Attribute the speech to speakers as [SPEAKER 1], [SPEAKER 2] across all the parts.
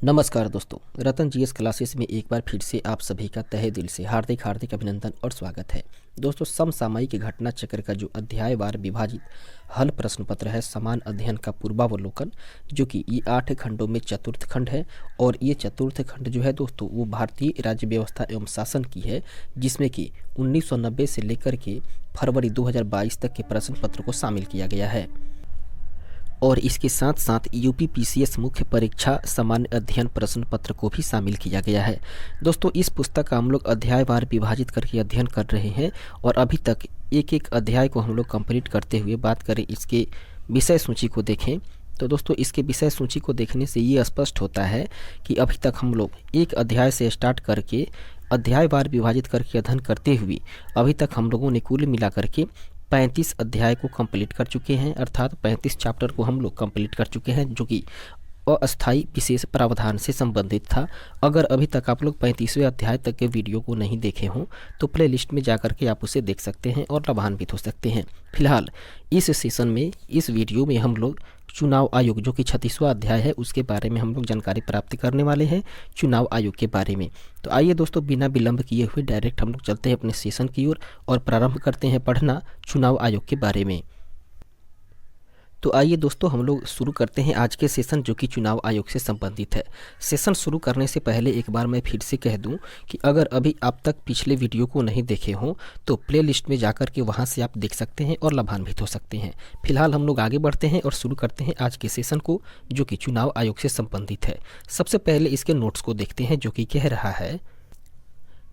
[SPEAKER 1] नमस्कार दोस्तों, रतन GS classes में एक बार फिर से आप सभी का तहे दिल से हार्दिक हार्दिक अभिनंदन और स्वागत है। दोस्तों, समसामयिक घटना चक्र का जो अध्यायवार विभाजित हल प्रश्न पत्र है समान अध्ययन का पूर्वावलोकन, जो कि ये 8 खंडों में चतुर्थ खंड है। और ये चतुर्थ खंड जो है दोस्तों वो भारतीय राज्य व्यवस्था एवं शासन की है, जिसमें कि 1990 से लेकर के फरवरी 2022 तक के प्रश्न पत्र को शामिल किया गया है। और इसके साथ साथ यूपीपीसीएस मुख्य परीक्षा सामान्य अध्ययन प्रश्न पत्र को भी शामिल किया गया है। दोस्तों, इस पुस्तक का हम लोग अध्यायवार विभाजित करके अध्ययन कर रहे हैं और अभी तक एक एक अध्याय को हम लोग कंप्लीट करते हुए बात करें इसके विषय सूची को देखें तो दोस्तों इसके विषय सूची को देखने से ये स्पष्ट होता है कि अभी तक हम लोग एक अध्याय से स्टार्ट करके अध्यायवार विभाजित करके अध्ययन करते हुए अभी तक हम लोगों ने कुल मिला करके 35 अध्याय को कंप्लीट कर चुके हैं, अर्थात 35 चैप्टर को हम लोग कंप्लीट कर चुके हैं, जो कि अस्थायी विशेष प्रावधान से संबंधित था। अगर अभी तक आप लोग 35वें अध्याय तक के वीडियो को नहीं देखे हों तो प्लेलिस्ट में जाकर के आप उसे देख सकते हैं और लाभान्वित हो सकते हैं। फिलहाल इस सेशन में इस वीडियो में हम लोग चुनाव आयोग जो कि 36वां अध्याय है उसके बारे में हम लोग जानकारी प्राप्त करने वाले हैं, चुनाव आयोग के बारे में। तो आइए दोस्तों, बिना विलंब किए हुए डायरेक्ट हम लोग चलते हैं अपने सेशन की ओर और प्रारंभ करते हैं पढ़ना चुनाव आयोग के बारे में। तो आइए दोस्तों, हम लोग शुरू करते हैं आज के सेशन जो कि चुनाव आयोग से संबंधित है। सेशन शुरू करने से पहले एक बार मैं फिर से कह दूं कि अगर अभी आप तक पिछले वीडियो को नहीं देखे हों तो प्लेलिस्ट में जाकर के वहां से आप देख सकते हैं और लाभान्वित हो सकते हैं। फिलहाल हम लोग आगे बढ़ते हैं और शुरू करते हैं आज के सेशन को जो कि चुनाव आयोग से संबंधित है। सबसे पहले इसके नोट्स को देखते हैं जो कि कह रहा है,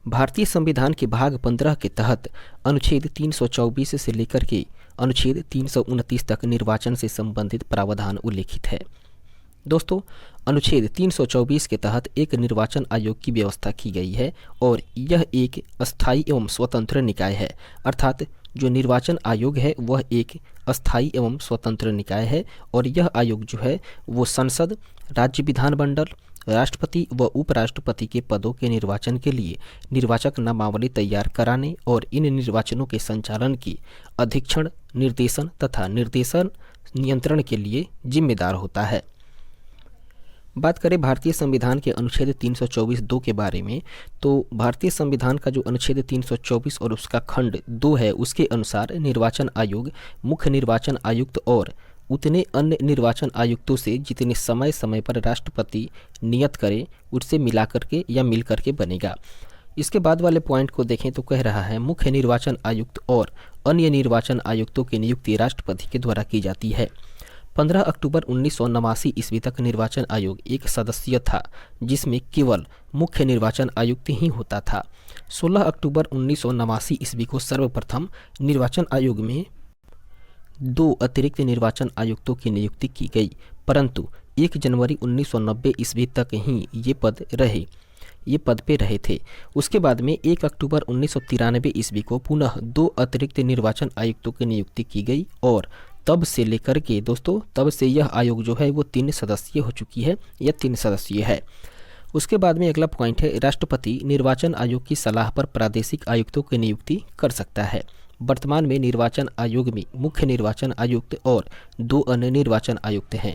[SPEAKER 1] भारतीय संविधान के भाग 15 के तहत अनुच्छेद 324 से लेकर के अनुच्छेद 329 तक निर्वाचन से संबंधित प्रावधान उल्लेखित है। दोस्तों, अनुच्छेद 324 के तहत एक निर्वाचन आयोग की व्यवस्था की गई है और यह एक अस्थायी एवं स्वतंत्र निकाय है, अर्थात जो निर्वाचन आयोग है वह एक अस्थायी एवं स्वतंत्र निकाय है और यह आयोग जो है वो संसद, राज्य विधानमंडल, राष्ट्रपति व उपराष्ट्रपति के पदों के निर्वाचन के लिए निर्वाचक नामावली तैयार कराने और इन निर्वाचनों के संचालन की अधीक्षण, निर्देशन तथा निर्देशन नियंत्रण के लिए जिम्मेदार होता है। बात करें भारतीय संविधान के अनुच्छेद 324(2) के बारे में, तो भारतीय संविधान का जो अनुच्छेद 324 और उसका खंड 2 है उसके अनुसार निर्वाचन आयोग मुख्य निर्वाचन आयुक्त और उतने अन्य निर्वाचन आयुक्तों से जितने समय समय पर राष्ट्रपति नियत करे उससे मिला करके या मिल करके बनेगा। इसके बाद वाले पॉइंट को देखें तो कह रहा है, मुख्य निर्वाचन आयुक्त और अन्य निर्वाचन आयुक्तों की नियुक्ति राष्ट्रपति के द्वारा की जाती है। 15 अक्टूबर 1989 ईस्वी तक निर्वाचन आयोग एक सदस्यीय था जिसमें केवल मुख्य निर्वाचन आयुक्त ही होता था। 16 अक्टूबर 1989 ईस्वी को सर्वप्रथम निर्वाचन आयोग में 2 अतिरिक्त निर्वाचन आयुक्तों की नियुक्ति की गई, परंतु 1 जनवरी 1990 ईस्वी तक ही ये पद पे रहे थे। उसके बाद में 1 अक्टूबर 1993 ईस्वी को पुनः 2 अतिरिक्त निर्वाचन आयुक्तों की नियुक्ति की गई और तब से लेकर के दोस्तों तब से यह आयोग जो है वो 3 सदस्यीय हो चुकी है, यह 3 सदस्यीय है। उसके बाद में अगला पॉइंट है, राष्ट्रपति निर्वाचन आयोग की सलाह पर प्रादेशिक आयुक्तों की नियुक्ति कर सकता है। वर्तमान में निर्वाचन आयोग में मुख्य निर्वाचन आयुक्त और 2 अन्य निर्वाचन आयुक्त हैं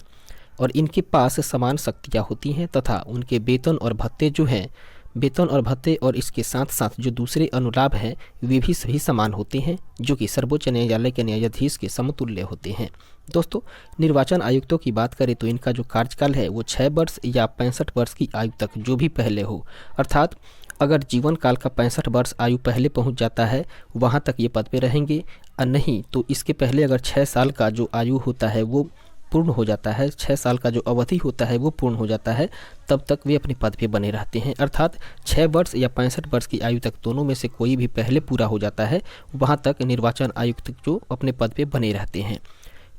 [SPEAKER 1] और इनके पास समान शक्तियाँ होती हैं तथा उनके वेतन और भत्ते और इसके साथ साथ जो दूसरे अनुलाभ हैं वे भी सभी समान होते हैं, जो कि सर्वोच्च न्यायालय के न्यायाधीश के समतुल्य होते हैं। दोस्तों, निर्वाचन आयुक्तों की बात करें तो इनका जो कार्यकाल है वो 6 वर्ष या 65 वर्ष की आयु तक जो भी पहले हो, अर्थात अगर जीवन काल का 65 वर्ष आयु पहले पहुंच जाता है वहां तक ये पद पे रहेंगे, और नहीं तो इसके पहले अगर 6 साल का जो आयु होता है वो पूर्ण हो जाता है, 6 साल का जो अवधि होता है वो पूर्ण हो जाता है, तब तक वे अपने पद पे बने रहते हैं। अर्थात 6 वर्ष या 65 वर्ष की आयु तक दोनों में से कोई भी पहले पूरा हो जाता है वहाँ तक निर्वाचन आयुक्त जो अपने पद पे बने रहते हैं।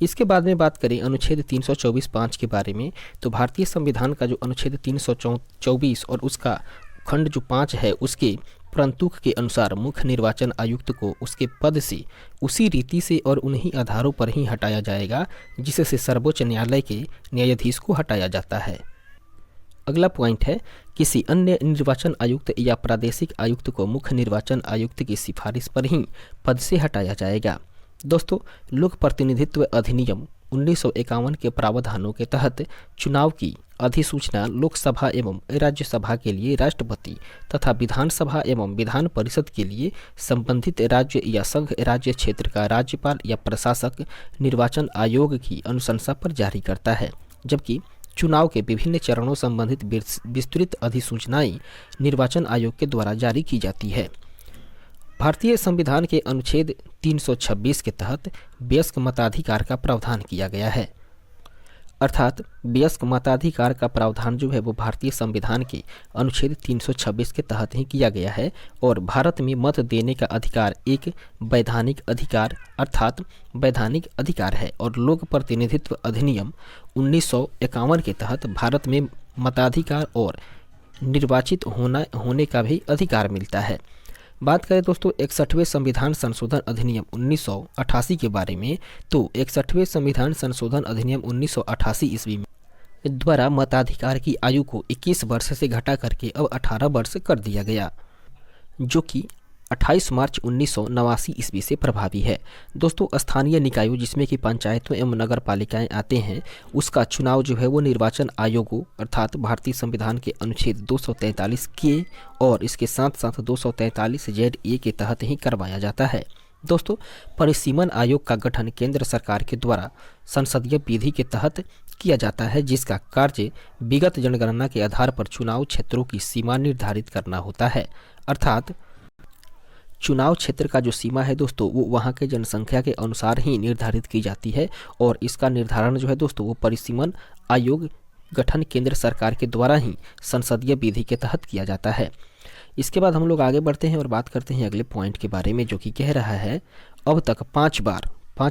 [SPEAKER 1] इसके बाद में बात करें अनुच्छेद 324(5) के बारे में, तो भारतीय संविधान का जो अनुच्छेद 324 और उसका खंड जो 5 है उसके परंतुक के अनुसार मुख्य निर्वाचन आयुक्त को उसके पद से उसी रीति से और उन्हीं आधारों पर ही हटाया जाएगा जिससे सर्वोच्च न्यायालय के न्यायाधीश को हटाया जाता है। अगला पॉइंट है, किसी अन्य निर्वाचन आयुक्त या प्रादेशिक आयुक्त को मुख्य निर्वाचन आयुक्त की सिफारिश पर ही पद से हटाया जाएगा। दोस्तों, लोक प्रतिनिधित्व अधिनियम 1951 के प्रावधानों के तहत चुनाव की अधिसूचना लोकसभा एवं राज्यसभा के लिए राष्ट्रपति तथा विधानसभा एवं विधान परिषद के लिए संबंधित राज्य या संघ राज्य क्षेत्र का राज्यपाल या प्रशासक निर्वाचन आयोग की अनुशंसा पर जारी करता है, जबकि चुनाव के विभिन्न चरणों संबंधित विस्तृत अधिसूचनाएं निर्वाचन आयोग के द्वारा जारी की जाती है। भारतीय संविधान के अनुच्छेद 326 के तहत वयस्क मताधिकार का प्रावधान किया गया है। अर्थात वयस्क मताधिकार का प्रावधान जो है वो भारतीय संविधान के अनुच्छेद 326 के तहत ही किया गया है और भारत में मत देने का अधिकार एक वैधानिक अधिकार अर्थात वैधानिक अधिकार है और लोक प्रतिनिधित्व अधिनियम 1951 के तहत भारत में मताधिकार और निर्वाचित होने का भी अधिकार मिलता है। बात करें दोस्तों 61वें संविधान संशोधन अधिनियम 1988 के बारे में, तो 61वें संविधान संशोधन अधिनियम 1988 ईस्वी में द्वारा मताधिकार की आयु को 21 वर्ष से घटा करके अब 18 वर्ष कर दिया गया, जो कि 28 मार्च 1989 ईस्वी से प्रभावी है। दोस्तों, स्थानीय निकायों जिसमें कि पंचायतों एवं नगर पालिकाएँ आते हैं, उसका चुनाव जो है वो निर्वाचन आयोगों अर्थात भारतीय संविधान के अनुच्छेद 243 के और इसके साथ साथ 243 ZA के तहत ही करवाया जाता है। दोस्तों, परिसीमन आयोग का गठन केंद्र सरकार के द्वारा संसदीय विधि के तहत किया जाता है, जिसका कार्य विगत जनगणना के आधार पर चुनाव क्षेत्रों की सीमा निर्धारित करना होता है। अर्थात चुनाव क्षेत्र का जो सीमा है दोस्तों वो वहाँ के जनसंख्या के अनुसार ही निर्धारित की जाती है और इसका निर्धारण जो है दोस्तों वो परिसीमन आयोग गठन केंद्र सरकार के द्वारा ही संसदीय विधि के तहत किया जाता है। इसके बाद हम लोग आगे बढ़ते हैं और बात करते हैं अगले पॉइंट के बारे में, जो कि कह रहा है अब तक 5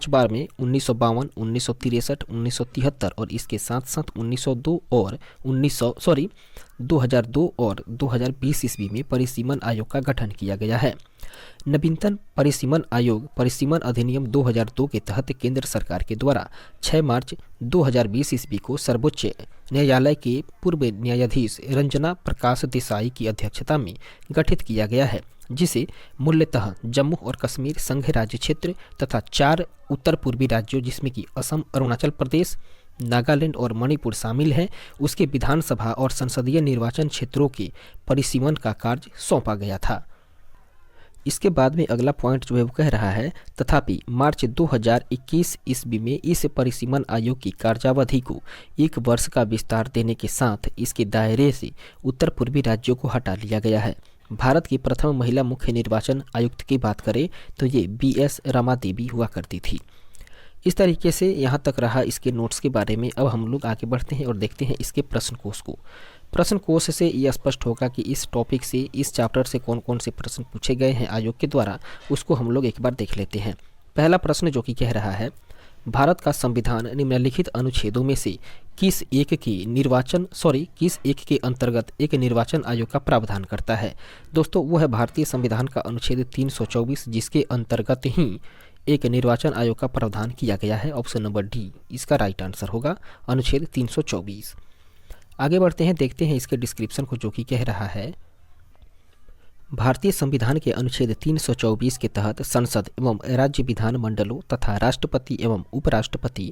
[SPEAKER 1] बार में 1952, 1963, 1973 और इसके साथ साथ 1902 और 2002 और 2020 ईस्वी में परिसीमन आयोग का गठन किया गया है। नवीनतम परिसीमन आयोग परिसीमन अधिनियम 2002 के तहत केंद्र सरकार के द्वारा 6 मार्च 2020 ईस्वी को सर्वोच्च न्यायालय के पूर्व न्यायाधीश रंजना प्रकाश देसाई की अध्यक्षता में गठित किया गया है, जिसे मूलतः जम्मू और कश्मीर संघ राज्य क्षेत्र तथा 4 उत्तर पूर्वी राज्यों जिसमें कि असम, अरुणाचल प्रदेश, नागालैंड और मणिपुर शामिल हैं, उसके विधानसभा और संसदीय निर्वाचन क्षेत्रों के परिसीमन का कार्य सौंपा गया था। इसके बाद में अगला पॉइंट जो है वो कह रहा है तथापि मार्च 2021 ईस्वी में इस परिसीमन आयोग की कार्यावधि को 1 वर्ष का विस्तार देने के साथ इसके दायरे से उत्तर पूर्वी राज्यों को हटा लिया गया है। भारत की प्रथम महिला मुख्य निर्वाचन आयुक्त की बात करें तो ये BS रमा देवी हुआ करती थी। इस तरीके से यहाँ तक रहा इसके नोट्स के बारे में। अब हम लोग आगे बढ़ते हैं और देखते हैं इसके प्रश्न कोश को। प्रश्न कोश से यह स्पष्ट होगा कि इस टॉपिक से इस चैप्टर से कौन कौन से प्रश्न पूछे गए हैं आयोग के द्वारा, उसको हम लोग एक बार देख लेते हैं। पहला प्रश्न जो कि कह रहा है भारत का संविधान निम्नलिखित अनुच्छेदों में से किस एक के अंतर्गत एक निर्वाचन आयोग का प्रावधान करता है। दोस्तों, वो है भारतीय संविधान का अनुच्छेद 324, जिसके अंतर्गत ही एक निर्वाचन आयोग का प्रावधान किया गया है। ऑप्शन नंबर डी इसका राइट आंसर होगा, अनुच्छेद 324। आगे बढ़ते हैं, देखते हैं इसके डिस्क्रिप्शन को, जो कि कह रहा है भारतीय संविधान के अनुच्छेद 324 के तहत संसद एवं राज्य विधान मंडलों तथा राष्ट्रपति एवं उपराष्ट्रपति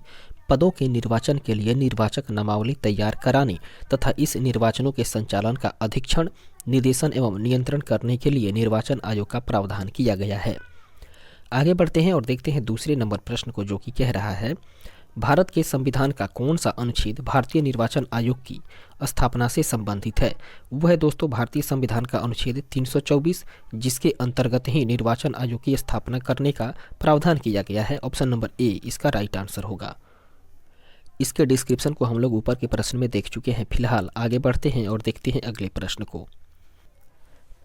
[SPEAKER 1] पदों के निर्वाचन के लिए निर्वाचक नामावली तैयार कराने तथा इस निर्वाचनों के संचालन का अधीक्षण, निर्देशन एवं नियंत्रण करने के लिए निर्वाचन आयोग का प्रावधान किया गया है। आगे बढ़ते हैं और देखते हैं दूसरे नंबर प्रश्न को, जो कि कह रहा है भारत के संविधान का कौन सा अनुच्छेद भारतीय निर्वाचन आयोग की स्थापना से संबंधित है। वह है दोस्तों भारतीय संविधान का अनुच्छेद 324, जिसके अंतर्गत ही निर्वाचन आयोग की स्थापना करने का प्रावधान किया गया है। ऑप्शन नंबर ए इसका राइट आंसर होगा। इसके डिस्क्रिप्शन को हम लोग ऊपर के प्रश्न में देख चुके हैं। फिलहाल आगे बढ़ते हैं और देखते हैं अगले प्रश्न को।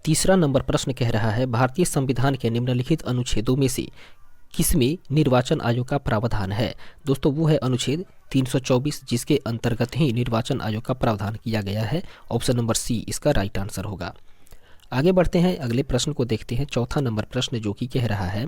[SPEAKER 1] तीसरा नंबर प्रश्न कह रहा है भारतीय संविधान के निम्नलिखित अनुच्छेदों में से किसमें निर्वाचन आयोग का प्रावधान है। दोस्तों, वो है अनुच्छेद 324, जिसके अंतर्गत ही निर्वाचन आयोग का प्रावधान किया गया है। ऑप्शन नंबर सी इसका राइट आंसर होगा। आगे बढ़ते हैं अगले प्रश्न को देखते हैं। चौथा नंबर प्रश्न जो कि कह रहा है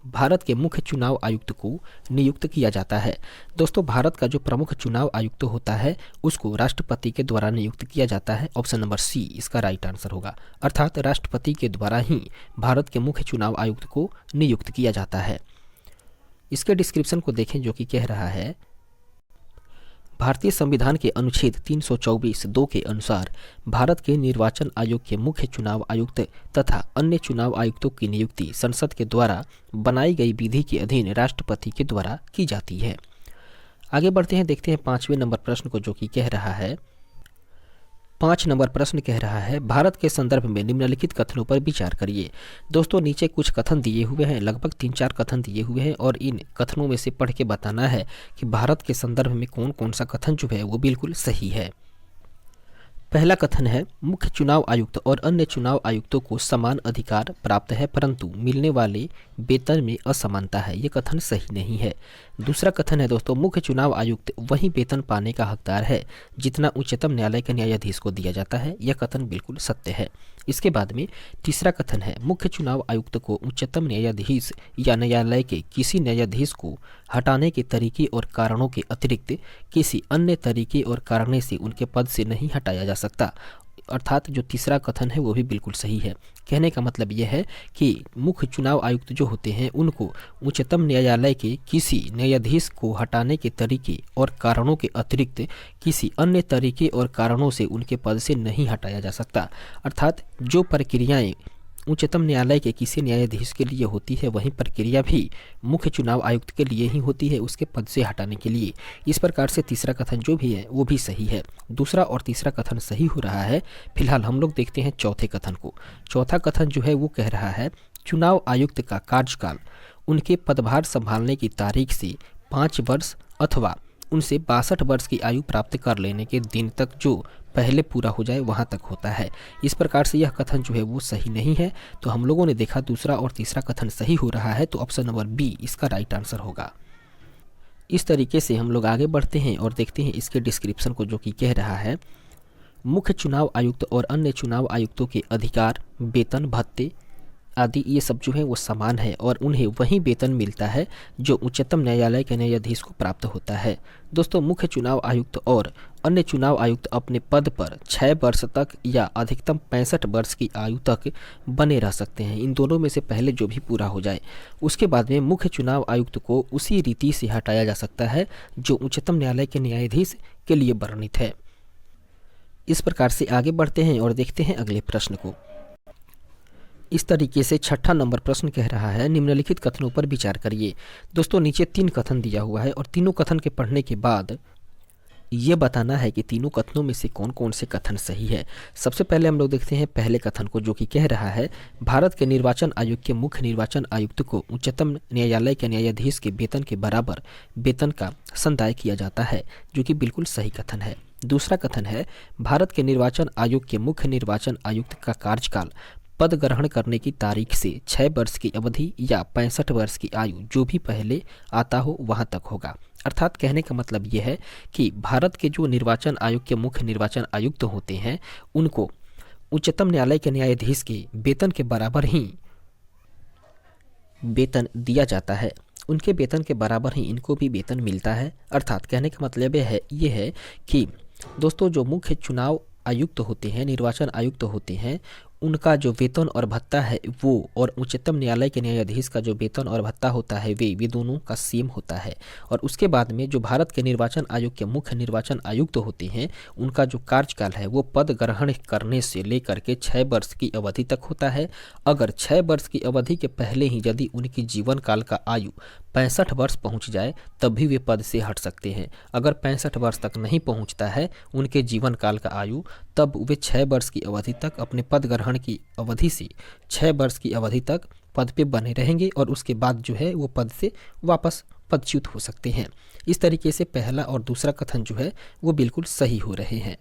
[SPEAKER 1] भारत के मुख्य चुनाव आयुक्त को नियुक्त किया जाता है। दोस्तों, भारत का जो प्रमुख चुनाव आयुक्त होता है उसको राष्ट्रपति के द्वारा नियुक्त किया जाता है। ऑप्शन नंबर सी इसका राइट आंसर होगा। अर्थात राष्ट्रपति के द्वारा ही भारत के मुख्य चुनाव आयुक्त को नियुक्त किया जाता है। इसके डिस्क्रिप्शन को देखें जो कि कह रहा है, भारतीय संविधान के अनुच्छेद 324(2) के अनुसार भारत के निर्वाचन आयोग के मुख्य चुनाव आयुक्त तथा अन्य चुनाव आयुक्तों की नियुक्ति संसद के द्वारा बनाई गई विधि के अधीन राष्ट्रपति के द्वारा की जाती है। आगे बढ़ते हैं, देखते हैं 5वें नंबर प्रश्न को जो कि कह रहा है, 5 नंबर प्रश्न कह रहा है, भारत के संदर्भ में निम्नलिखित कथनों पर विचार करिए। दोस्तों नीचे कुछ कथन दिए हुए हैं, लगभग 3-4 कथन दिए हुए हैं और इन कथनों में से पढ़ के बताना है कि भारत के संदर्भ में कौन कौन सा कथन जो है वो बिल्कुल सही है। पहला कथन है, मुख्य चुनाव आयुक्त और अन्य चुनाव आयुक्तों को समान अधिकार प्राप्त है परंतु मिलने वाले वेतन में असमानता है। ये कथन सही नहीं है। दूसरा कथन है दोस्तों, मुख्य चुनाव आयुक्त वही वेतन पाने का हकदार है जितना उच्चतम न्यायालय के न्यायाधीश को दिया जाता है। यह कथन बिल्कुल सत्य है। इसके बाद में तीसरा कथन है, मुख्य चुनाव आयुक्त को उच्चतम न्यायाधीश या न्यायालय के किसी न्यायाधीश को हटाने के तरीके और कारणों के अतिरिक्त किसी अन्य तरीके और कारण से उनके पद से नहीं हटाया जा सकता। अर्थात जो तीसरा कथन है वो भी बिल्कुल सही है। कहने का मतलब यह है कि मुख्य चुनाव आयुक्त जो होते हैं उनको उच्चतम न्यायालय के किसी न्यायाधीश को हटाने के तरीके और कारणों के अतिरिक्त किसी अन्य तरीके और कारणों से उनके पद से नहीं हटाया जा सकता। अर्थात जो प्रक्रियाएं उच्चतम न्यायालय के किसी न्यायाधीश के लिए होती है वही प्रक्रिया भी मुख्य चुनाव आयुक्त के लिए ही होती है उसके पद से हटाने के लिए। इस प्रकार से तीसरा कथन जो भी है वो भी सही है। दूसरा और तीसरा कथन सही हो रहा है। फिलहाल हम लोग देखते हैं चौथे कथन को। चौथा कथन जो है वो कह रहा है, चुनाव आयुक्त का कार्यकाल उनके पदभार संभालने की तारीख से 5 वर्ष अथवा उनसे 62 वर्ष की आयु प्राप्त कर लेने के दिन तक जो पहले पूरा हो जाए वहाँ तक होता है। इस प्रकार से यह कथन जो है वो सही नहीं है। तो हम लोगों ने देखा दूसरा और तीसरा कथन सही हो रहा है, तो ऑप्शन नंबर बी इसका राइट आंसर होगा। इस तरीके से हम लोग आगे बढ़ते हैं और देखते हैं इसके डिस्क्रिप्शन को जो कि कह रहा है, मुख्य चुनाव आयुक्त और अन्य चुनाव आयुक्तों के अधिकार, वेतन, भत्ते आदि ये सब जो है वो समान है और उन्हें वही वेतन मिलता है जो उच्चतम न्यायालय के न्यायाधीश को प्राप्त होता है। दोस्तों मुख्य चुनाव आयुक्त और अन्य चुनाव आयुक्त अपने पद पर 6 वर्ष तक या अधिकतम 65 वर्ष की आयु तक बने रह सकते हैं। इन दोनों में से पहले जो भी पूरा हो जाए। उसके बाद में मुख्य चुनाव आयुक्त को उसी रीति से हटाया जा सकता है जो उच्चतम न्यायालय के न्यायाधीश के लिए वर्णित है। इस प्रकार से आगे बढ़ते हैं और देखते हैं अगले प्रश्न को। इस तरीके से 6ठा नंबर प्रश्न कह रहा है, निम्नलिखित कथनों पर विचार करिए। दोस्तों नीचे 3 कथन दिया हुआ है और तीनों कथन के पढ़ने के बाद ये बताना है कि तीनों कथनों में से कौन कौन से कथन सही है। सबसे पहले हम लोग देखते हैं पहले कथन को जो कि कह रहा है, भारत के निर्वाचन आयोग के मुख्य निर्वाचन आयुक्त को उच्चतम न्यायालय के न्यायाधीश के वेतन के बराबर वेतन का संदाय किया जाता है, जो कि बिल्कुल सही कथन है। दूसरा कथन है, भारत के निर्वाचन आयोग के मुख्य निर्वाचन आयुक्त का कार्यकाल पद ग्रहण करने की तारीख से 6 वर्ष की अवधि या 65 वर्ष की आयु जो भी पहले आता हो वहां तक होगा। अर्थात कहने का मतलब यह है कि भारत के जो निर्वाचन आयोग के मुख्य निर्वाचन आयुक्त होते हैं उनको उच्चतम न्यायालय के न्यायाधीश के वेतन के बराबर ही वेतन दिया जाता है। उनके वेतन के बराबर ही इनको भी वेतन मिलता है। अर्थात कहने का मतलब ये है कि दोस्तों जो मुख्य चुनाव आयुक्त होते हैं, निर्वाचन आयुक्त होते हैं, उनका जो वेतन और भत्ता है वो और उच्चतम न्यायालय के न्यायाधीश का जो वेतन और भत्ता होता है वे दोनों का सेम होता है। और उसके बाद में जो भारत के निर्वाचन आयोग के मुख्य निर्वाचन आयुक्त होते हैं उनका जो कार्यकाल है वो पद ग्रहण करने से लेकर के 6 वर्ष की अवधि तक होता है। अगर 6 वर्ष की अवधि के पहले ही यदि उनकी जीवन काल का आयु 65 वर्ष पहुँच जाए तब भी वे पद से हट सकते हैं। अगर 65 वर्ष तक नहीं पहुँचता है उनके जीवन काल का आयु, तब वे 6 वर्ष की अवधि तक अपने पद ग्रहण की अवधि से 6 वर्ष की अवधि तक पद पे बने रहेंगे और उसके बाद जो है वो पद से वापस पदच्युत हो सकते हैं। इस तरीके से पहला और दूसरा कथन जो है वो बिल्कुल सही हो रहे हैं।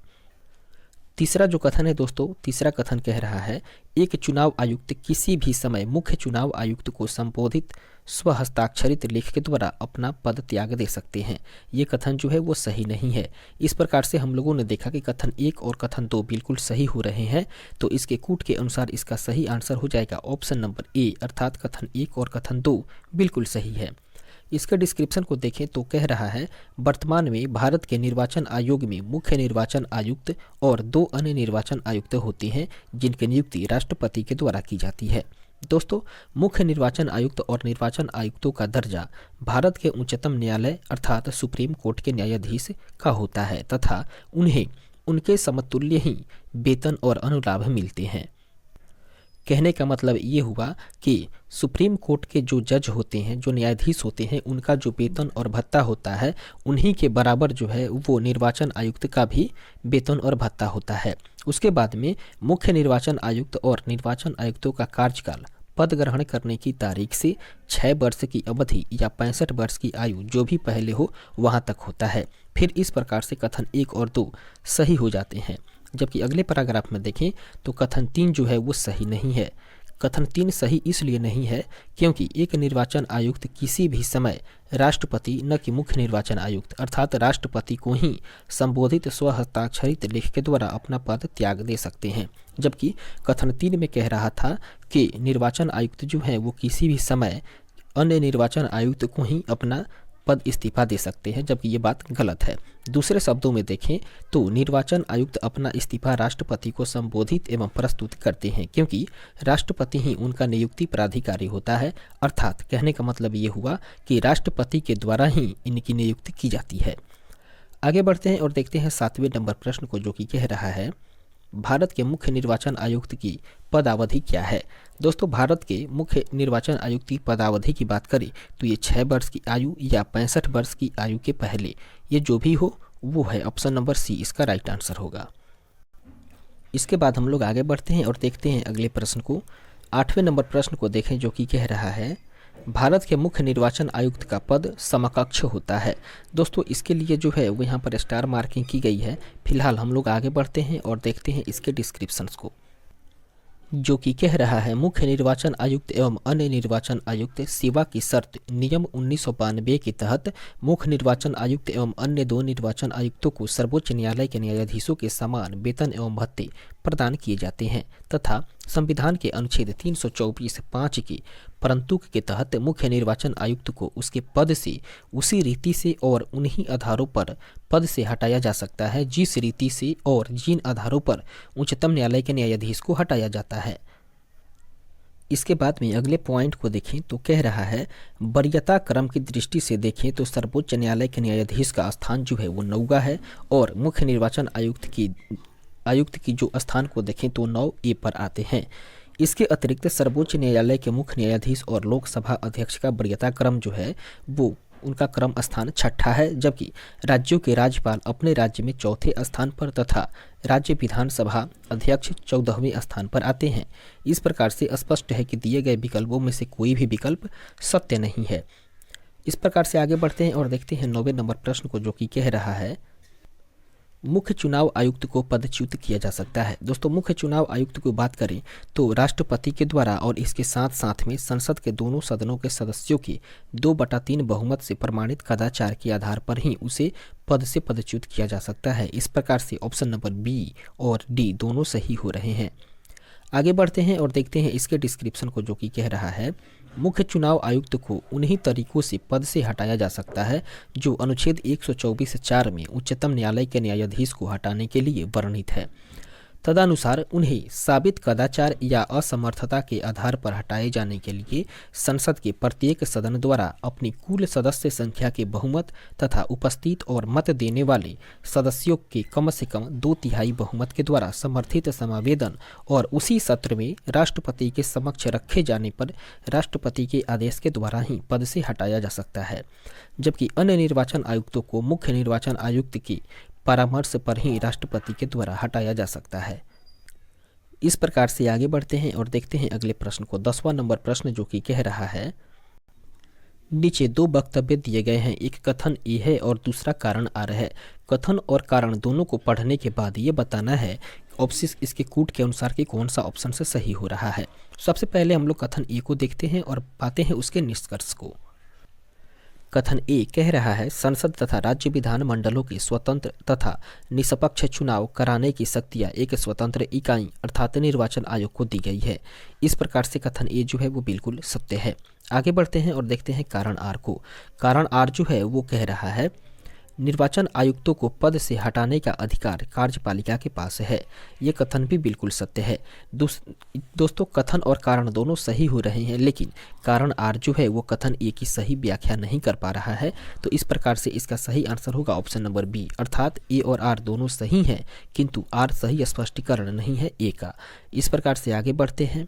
[SPEAKER 1] तीसरा जो कथन है दोस्तों, तीसरा कथन कह रहा है, एक चुनाव आयुक्त किसी भी समय मुख्य चुनाव आयुक्त को संबोधित स्वहस्ताक्षरित लेख के द्वारा अपना पद त्याग दे सकते हैं। ये कथन जो है वो सही नहीं है। इस प्रकार से हम लोगों ने देखा कि कथन 1 और कथन 2 बिल्कुल सही हो रहे हैं, तो इसके कूट के अनुसार इसका सही आंसर हो जाएगा ऑप्शन नंबर ए, अर्थात कथन 1 और कथन 2 बिल्कुल सही है। इसके डिस्क्रिप्शन को देखें तो कह रहा है, वर्तमान में भारत के निर्वाचन आयोग में मुख्य निर्वाचन आयुक्त और 2 अन्य निर्वाचन आयुक्त होते हैं जिनकी नियुक्ति राष्ट्रपति के द्वारा की जाती है। दोस्तों, मुख्य निर्वाचन आयुक्त और निर्वाचन आयुक्तों का दर्जा भारत के उच्चतम न्यायालय अर्थात सुप्रीम कोर्ट के न्यायाधीश का होता है तथा उन्हें उनके समतुल्य ही वेतन और अनुलाभ मिलते हैं। कहने का मतलब ये हुआ कि सुप्रीम कोर्ट के जो जज होते हैं, जो न्यायाधीश होते हैं, उनका जो वेतन और भत्ता होता है उन्हीं के बराबर जो है वो निर्वाचन आयुक्त का भी वेतन और भत्ता होता है। उसके बाद में मुख्य निर्वाचन आयुक्त और निर्वाचन आयुक्तों का कार्यकाल पद ग्रहण करने की तारीख से 6 वर्ष की अवधि या 65 वर्ष की आयु जो भी पहले हो वहाँ तक होता है। फिर इस प्रकार से कथन 1 और 2 सही हो जाते हैं, जबकि अगले पैराग्राफ में देखें तो कथन 3 जो है वो सही नहीं है। कथन 3 सही इसलिए नहीं है क्योंकि एक निर्वाचन आयुक्त किसी भी समय राष्ट्रपति न कि मुख्य निर्वाचन आयुक्त अर्थात राष्ट्रपति को ही संबोधित स्वहस्ताक्षरित लेख के द्वारा अपना पद त्याग दे सकते हैं, जबकि कथन 3 में कह रहा था कि निर्वाचन आयुक्त जो है वो किसी भी समय अन्य निर्वाचन आयुक्त को ही अपना पद इस्तीफा दे सकते हैं, जबकि ये बात गलत है। दूसरे शब्दों में देखें तो निर्वाचन आयुक्त अपना इस्तीफा राष्ट्रपति को संबोधित एवं प्रस्तुत करते हैं क्योंकि राष्ट्रपति ही उनका नियुक्ति प्राधिकारी होता है। अर्थात कहने का मतलब ये हुआ कि राष्ट्रपति के द्वारा ही इनकी नियुक्ति की जाती है। आगे बढ़ते हैं और देखते हैं 7वें नंबर प्रश्न को, जो कि कह रहा है भारत के मुख्य निर्वाचन आयुक्त की पदावधि क्या है। दोस्तों, भारत के मुख्य निर्वाचन आयुक्त की पदावधि की बात करें तो ये 6 वर्ष की आयु या 65 वर्ष की आयु के पहले, ये जो भी हो वो है ऑप्शन नंबर सी इसका राइट आंसर होगा। इसके बाद हम लोग आगे बढ़ते हैं और देखते हैं अगले प्रश्न को। 8वें नंबर प्रश्न को देखें, जो कि कह रहा है भारत के मुख्य निर्वाचन आयुक्त का पद समकक्ष होता है। दोस्तों, इसके लिए जो है वो यहाँ पर स्टार मार्किंग की गई है। फिलहाल हम लोग आगे बढ़ते हैं और देखते हैं इसके डिस्क्रिप्शंस को, जो कि कह रहा है मुख्य निर्वाचन आयुक्त एवं अन्य निर्वाचन आयुक्त सेवा की शर्त नियम 1992 के तहत मुख्य निर्वाचन आयुक्त एवं अन्य 2 निर्वाचन आयुक्तों को सर्वोच्च न्यायालय के न्यायाधीशों के समान वेतन एवं भत्ते प्रदान किए जाते हैं तथा संविधान के अनुच्छेद 324(5) के परंतुक के तहत मुख्य निर्वाचन आयुक्त को उसके पद से उसी रीति से और उन्हीं आधारों पर पद से हटाया जा सकता है जिस रीति से और जिन आधारों पर उच्चतम न्यायालय के न्यायाधीश को हटाया जाता है। इसके बाद में अगले पॉइंट को देखें तो कह रहा है वरीयता क्रम की दृष्टि से देखें तो सर्वोच्च न्यायालय के न्यायाधीश का स्थान जो है वो 9वां है और मुख्य निर्वाचन आयुक्त की जो स्थान को देखें तो 9A पर आते हैं। इसके अतिरिक्त सर्वोच्च न्यायालय के मुख्य न्यायाधीश और लोकसभा अध्यक्ष का वरीयता क्रम जो है वो उनका क्रम स्थान 6ठा है, जबकि राज्यों के राज्यपाल अपने राज्य में 4थे स्थान पर तथा राज्य विधानसभा अध्यक्ष 14वें स्थान पर आते हैं। इस प्रकार से स्पष्ट है कि दिए गए विकल्पों में से कोई भी विकल्प सत्य नहीं है। इस प्रकार से आगे बढ़ते हैं और देखते हैं 9वें नंबर प्रश्न को, जो कि कह रहा है मुख्य चुनाव आयुक्त को पदच्युत किया जा सकता है। दोस्तों, मुख्य चुनाव आयुक्त की बात करें तो राष्ट्रपति के द्वारा और इसके साथ साथ में संसद के दोनों सदनों के सदस्यों के 2/3 बहुमत से प्रमाणित कदाचार के आधार पर ही उसे पद से पदच्युत किया जा सकता है। इस प्रकार से ऑप्शन नंबर बी और डी दोनों सही हो रहे हैं। आगे बढ़ते हैं और देखते हैं इसके डिस्क्रिप्शन को, जो कि कह रहा है मुख्य चुनाव आयुक्त को उन्हीं तरीकों से पद से हटाया जा सकता है जो अनुच्छेद 124(4) में उच्चतम न्यायालय के न्यायाधीश को हटाने के लिए वर्णित है। तदनुसार उन्हें साबित कदाचार या असमर्थता के आधार पर हटाए जाने के लिए संसद के प्रत्येक सदन द्वारा अपनी कुल सदस्य संख्या के बहुमत तथा उपस्थित और मत देने वाले सदस्यों के कम से कम 2/3 बहुमत के द्वारा समर्थित समावेदन और उसी सत्र में राष्ट्रपति के समक्ष रखे जाने पर राष्ट्रपति के आदेश के द्वारा ही पद से हटाया जा सकता है, जबकि अन्य निर्वाचन आयुक्तों को मुख्य निर्वाचन आयुक्त की परामर्श पर ही राष्ट्रपति के द्वारा हटाया जा सकता है। इस प्रकार से आगे बढ़ते हैं और देखते हैं अगले प्रश्न को। 10वां नंबर प्रश्न, जो कि कह रहा है नीचे 2 वक्तव्य दिए गए हैं, एक कथन ए है और दूसरा कारण आर है। कथन और कारण दोनों को पढ़ने के बाद ये बताना है ऑप्शन इसके कूट के अनुसार कि कौन सा ऑप्शन से सही हो रहा है। सबसे पहले हम लोग कथन ए को देखते हैं और पाते हैं उसके निष्कर्ष को। कथन ए कह रहा है संसद तथा राज्य विधान मंडलों के स्वतंत्र तथा निष्पक्ष चुनाव कराने की शक्तियां एक स्वतंत्र इकाई अर्थात निर्वाचन आयोग को दी गई है। इस प्रकार से कथन ए जो है वो बिल्कुल सत्य है। आगे बढ़ते हैं और देखते हैं कारण आर को। कारण आर जो है वो कह रहा है निर्वाचन आयुक्तों को पद से हटाने का अधिकार कार्यपालिका के पास है। ये कथन भी बिल्कुल सत्य है। दोस्तों, कथन और कारण दोनों सही हो रहे हैं, लेकिन कारण आर जो है वो कथन ए की सही व्याख्या नहीं कर पा रहा है। तो इस प्रकार से इसका सही आंसर होगा ऑप्शन नंबर बी, अर्थात ए और आर दोनों सही हैं, किंतु आर सही स्पष्टीकरण नहीं है ए का। इस प्रकार से आगे बढ़ते हैं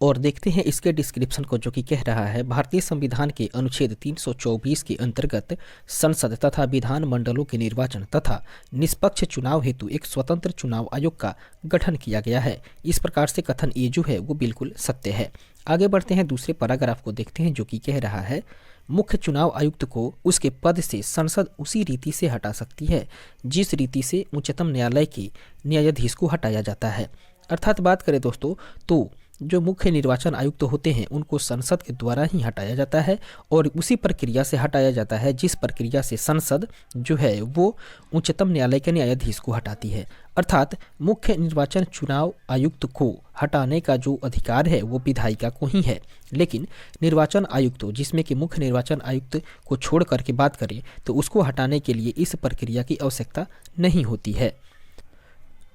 [SPEAKER 1] और देखते हैं इसके डिस्क्रिप्शन को, जो कि कह रहा है भारतीय संविधान के अनुच्छेद 324 के अंतर्गत संसद तथा विधान मंडलों के निर्वाचन तथा निष्पक्ष चुनाव हेतु एक स्वतंत्र चुनाव आयोग का गठन किया गया है। इस प्रकार से कथन ये जो है वो बिल्कुल सत्य है। आगे बढ़ते हैं, दूसरे पैराग्राफ को देखते हैं, जो कि कह रहा है मुख्य चुनाव आयुक्त को उसके पद से संसद उसी रीति से हटा सकती है जिस रीति से उच्चतम न्यायालय के न्यायाधीश को हटाया जाता है। अर्थात बात करें दोस्तों, तो जो मुख्य निर्वाचन आयुक्त होते हैं उनको संसद के द्वारा ही हटाया जाता है और उसी प्रक्रिया से हटाया जाता है जिस प्रक्रिया से संसद जो है वो उच्चतम न्यायालय के न्यायाधीश को हटाती है। अर्थात मुख्य निर्वाचन चुनाव आयुक्त को हटाने का जो अधिकार है वो विधायिका को ही है, लेकिन निर्वाचन आयुक्त जिसमें कि मुख्य निर्वाचन आयुक्त को छोड़ करके बात करें तो उसको हटाने के लिए इस प्रक्रिया की आवश्यकता नहीं होती है।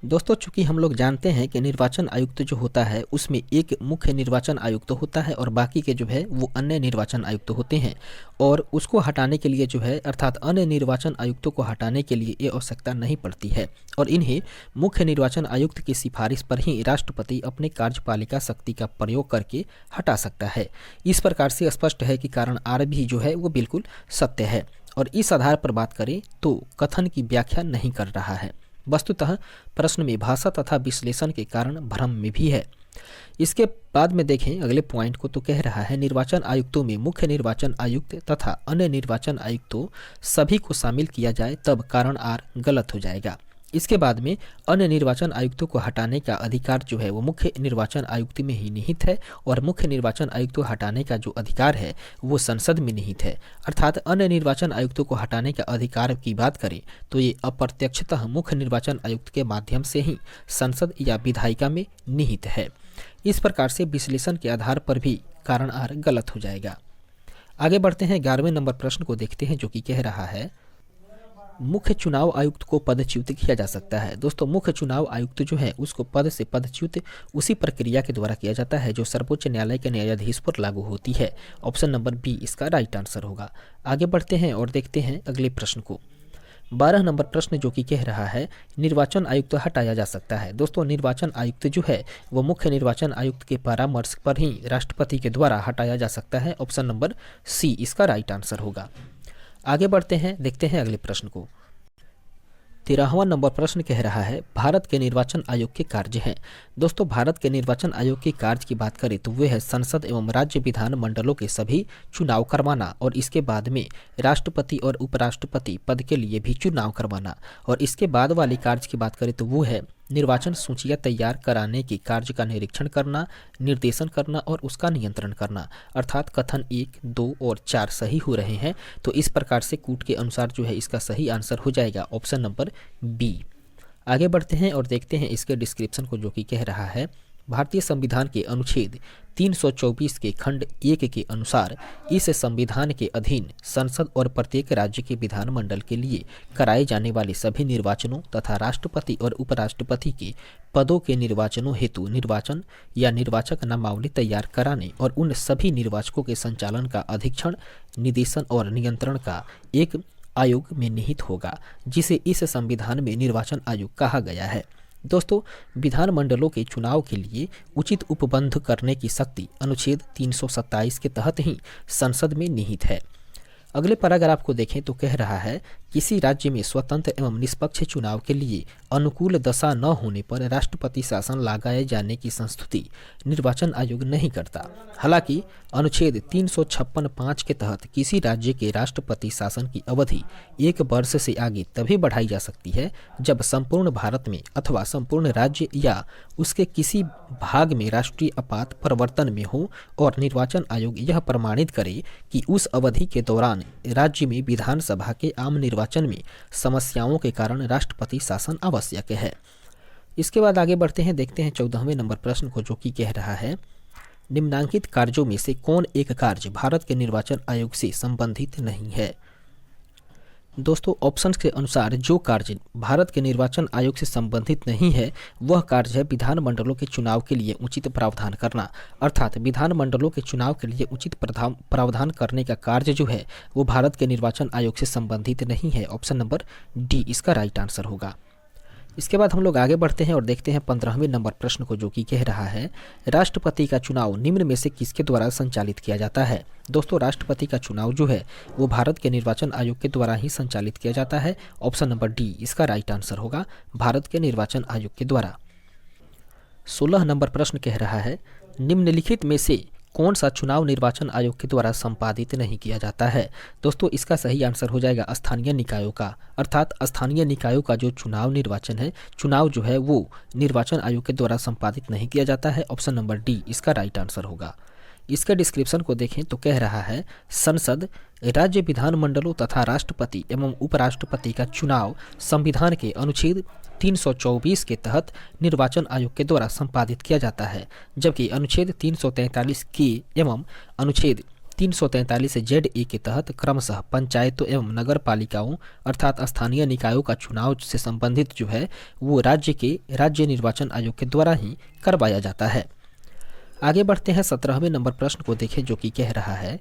[SPEAKER 1] दोस्तों, चूंकि हम लोग जानते हैं कि निर्वाचन आयुक्त जो होता है उसमें एक मुख्य निर्वाचन आयुक्त होता है और बाकी के जो है वो अन्य निर्वाचन आयुक्त होते हैं, और उसको हटाने के लिए जो है अर्थात अन्य निर्वाचन आयुक्तों को हटाने के लिए ये आवश्यकता नहीं पड़ती है और इन्हें मुख्य निर्वाचन आयुक्त की सिफारिश पर ही राष्ट्रपति अपने कार्यपालिका शक्ति का प्रयोग करके हटा सकता है। इस प्रकार से स्पष्ट है कि कारण आर भी जो है वो बिल्कुल सत्य है और इस आधार पर बात करें तो कथन की व्याख्या नहीं कर रहा है। वस्तुतः प्रश्न में भाषा तथा विश्लेषण के कारण भ्रम में भी है। इसके बाद में देखें अगले पॉइंट को, तो कह रहा है निर्वाचन आयुक्तों में मुख्य निर्वाचन आयुक्त तथा अन्य निर्वाचन आयुक्तों सभी को शामिल किया जाए तब कारण आर गलत हो जाएगा। इसके बाद में अन्य निर्वाचन आयुक्तों को हटाने का अधिकार जो है वो मुख्य निर्वाचन आयुक्त में ही निहित है और मुख्य निर्वाचन आयुक्त को हटाने का जो अधिकार है वो संसद में निहित है। अर्थात अन्य निर्वाचन आयुक्तों को हटाने का अधिकार की बात करें तो ये अप्रत्यक्षतः मुख्य निर्वाचन आयुक्त के माध्यम से ही संसद या विधायिका में निहित है। इस प्रकार से विश्लेषण के आधार पर भी कारण आर गलत हो जाएगा। आगे बढ़ते हैं, 11वें नंबर प्रश्न को देखते हैं, जो कि कह रहा है मुख्य चुनाव आयुक्त को पदच्युत किया जा सकता है। दोस्तों, मुख्य चुनाव आयुक्त जो है उसको पद से पदच्युत उसी प्रक्रिया के द्वारा किया जाता है जो सर्वोच्च न्यायालय के न्यायाधीश पर लागू होती है। ऑप्शन नंबर बी इसका राइट आंसर होगा। आगे बढ़ते हैं और देखते हैं अगले प्रश्न को। 12 नंबर प्रश्न जो कि कह रहा है निर्वाचन आयुक्त हटाया जा सकता है। दोस्तों, निर्वाचन आयुक्त जो है वो मुख्य निर्वाचन आयुक्त के परामर्श पर ही राष्ट्रपति के द्वारा हटाया जा सकता है। ऑप्शन नंबर सी इसका राइट आंसर होगा। आगे बढ़ते हैं, देखते हैं अगले प्रश्न को। 13वां नंबर प्रश्न कह रहा है भारत के निर्वाचन आयोग के कार्य हैं। दोस्तों, भारत के निर्वाचन आयोग के कार्य की बात करें तो वे है संसद एवं राज्य विधान मंडलों के सभी चुनाव करवाना और इसके बाद में राष्ट्रपति और उपराष्ट्रपति पद के लिए भी चुनाव करवाना, और इसके बाद वाली कार्य की बात करें तो वो है निर्वाचन सूचियां तैयार कराने के कार्य का निरीक्षण करना, निर्देशन करना और उसका नियंत्रण करना। अर्थात कथन 1, 2 और 4 सही हो रहे हैं, तो इस प्रकार से कूट के अनुसार जो है इसका सही आंसर हो जाएगा ऑप्शन नंबर बी। आगे बढ़ते हैं और देखते हैं इसके डिस्क्रिप्शन को, जो कि कह रहा है भारतीय संविधान के अनुच्छेद 324 के खंड 1 के अनुसार इस संविधान के अधीन संसद और प्रत्येक राज्य के विधानमंडल के लिए कराए जाने वाले सभी निर्वाचनों तथा राष्ट्रपति और उपराष्ट्रपति के पदों के निर्वाचनों हेतु निर्वाचन या निर्वाचक नामावली तैयार कराने और उन सभी निर्वाचकों के संचालन का अधीक्षण, निदेशन और नियंत्रण का एक आयोग में निहित होगा, जिसे इस संविधान में निर्वाचन आयोग कहा गया है। दोस्तों, विधानमंडलों के चुनाव के लिए उचित उपबंध करने की शक्ति अनुच्छेद 327 के तहत ही संसद में निहित है। अगले पैराग्राफ को देखें तो कह रहा है किसी राज्य में स्वतंत्र एवं निष्पक्ष चुनाव के लिए अनुकूल दशा न होने पर राष्ट्रपति शासन लगाए जाने की संस्तुति निर्वाचन आयोग नहीं करता। हालांकि अनुच्छेद 356(5) के तहत किसी राज्य के राष्ट्रपति शासन की अवधि 1 वर्ष से आगे तभी बढ़ाई जा सकती है जब संपूर्ण भारत में अथवा संपूर्ण राज्य या उसके किसी भाग में राष्ट्रीय आपात प्रवर्तन में हो और निर्वाचन आयोग यह प्रमाणित करे कि उस अवधि के दौरान राज्य में विधानसभा के आम निर्वाचन में समस्याओं के कारण राष्ट्रपति शासन आवश्यक है। इसके बाद आगे बढ़ते हैं, देखते हैं 14वें नंबर प्रश्न को, जो कि कह रहा है निम्नांकित कार्यों में से कौन एक कार्य भारत के निर्वाचन आयोग से संबंधित नहीं है। दोस्तों ऑप्शन के अनुसार जो कार्य भारत के निर्वाचन आयोग से संबंधित नहीं है वह कार्य है विधानमंडलों के चुनाव के लिए उचित प्रावधान करना। अर्थात विधानमंडलों के चुनाव के लिए उचित प्रावधान करने का कार्य जो है वो भारत के निर्वाचन आयोग से संबंधित नहीं है। ऑप्शन नंबर डी इसका राइट आंसर होगा। इसके बाद हम लोग आगे बढ़ते हैं और देखते हैं 15वें नंबर प्रश्न को, जो कि कह रहा है राष्ट्रपति का चुनाव निम्न में से किसके द्वारा संचालित किया जाता है। दोस्तों राष्ट्रपति का चुनाव जो है वो भारत के निर्वाचन आयोग के द्वारा ही संचालित किया जाता है। ऑप्शन नंबर डी इसका राइट आंसर होगा, भारत के निर्वाचन आयोग के द्वारा। 16 नंबर प्रश्न कह रहा है निम्नलिखित में से कौन सा चुनाव निर्वाचन आयोग के द्वारा संपादित नहीं किया जाता है। दोस्तों इसका सही आंसर हो जाएगा स्थानीय निकायों का। अर्थात स्थानीय निकायों का जो चुनाव निर्वाचन है, चुनाव जो है वो निर्वाचन आयोग के द्वारा संपादित नहीं किया जाता है। ऑप्शन नंबर डी इसका राइट आंसर होगा। इसके डिस्क्रिप्शन को देखें तो कह रहा है संसद, राज्य विधानमंडलों तथा राष्ट्रपति एवं उपराष्ट्रपति का चुनाव संविधान के अनुच्छेद 324 के तहत निर्वाचन आयोग के द्वारा संपादित किया जाता है, जबकि अनुच्छेद 343 के एवं अनुच्छेद 343 ZA के तहत क्रमशः पंचायतों एवं नगर पालिकाओं अर्थात स्थानीय निकायों का चुनाव से संबंधित जो है वो राज्य निर्वाचन आयोग के द्वारा ही करवाया जाता है। आगे बढ़ते हैं 17वें नंबर प्रश्न को देखें, जो कि कह रहा है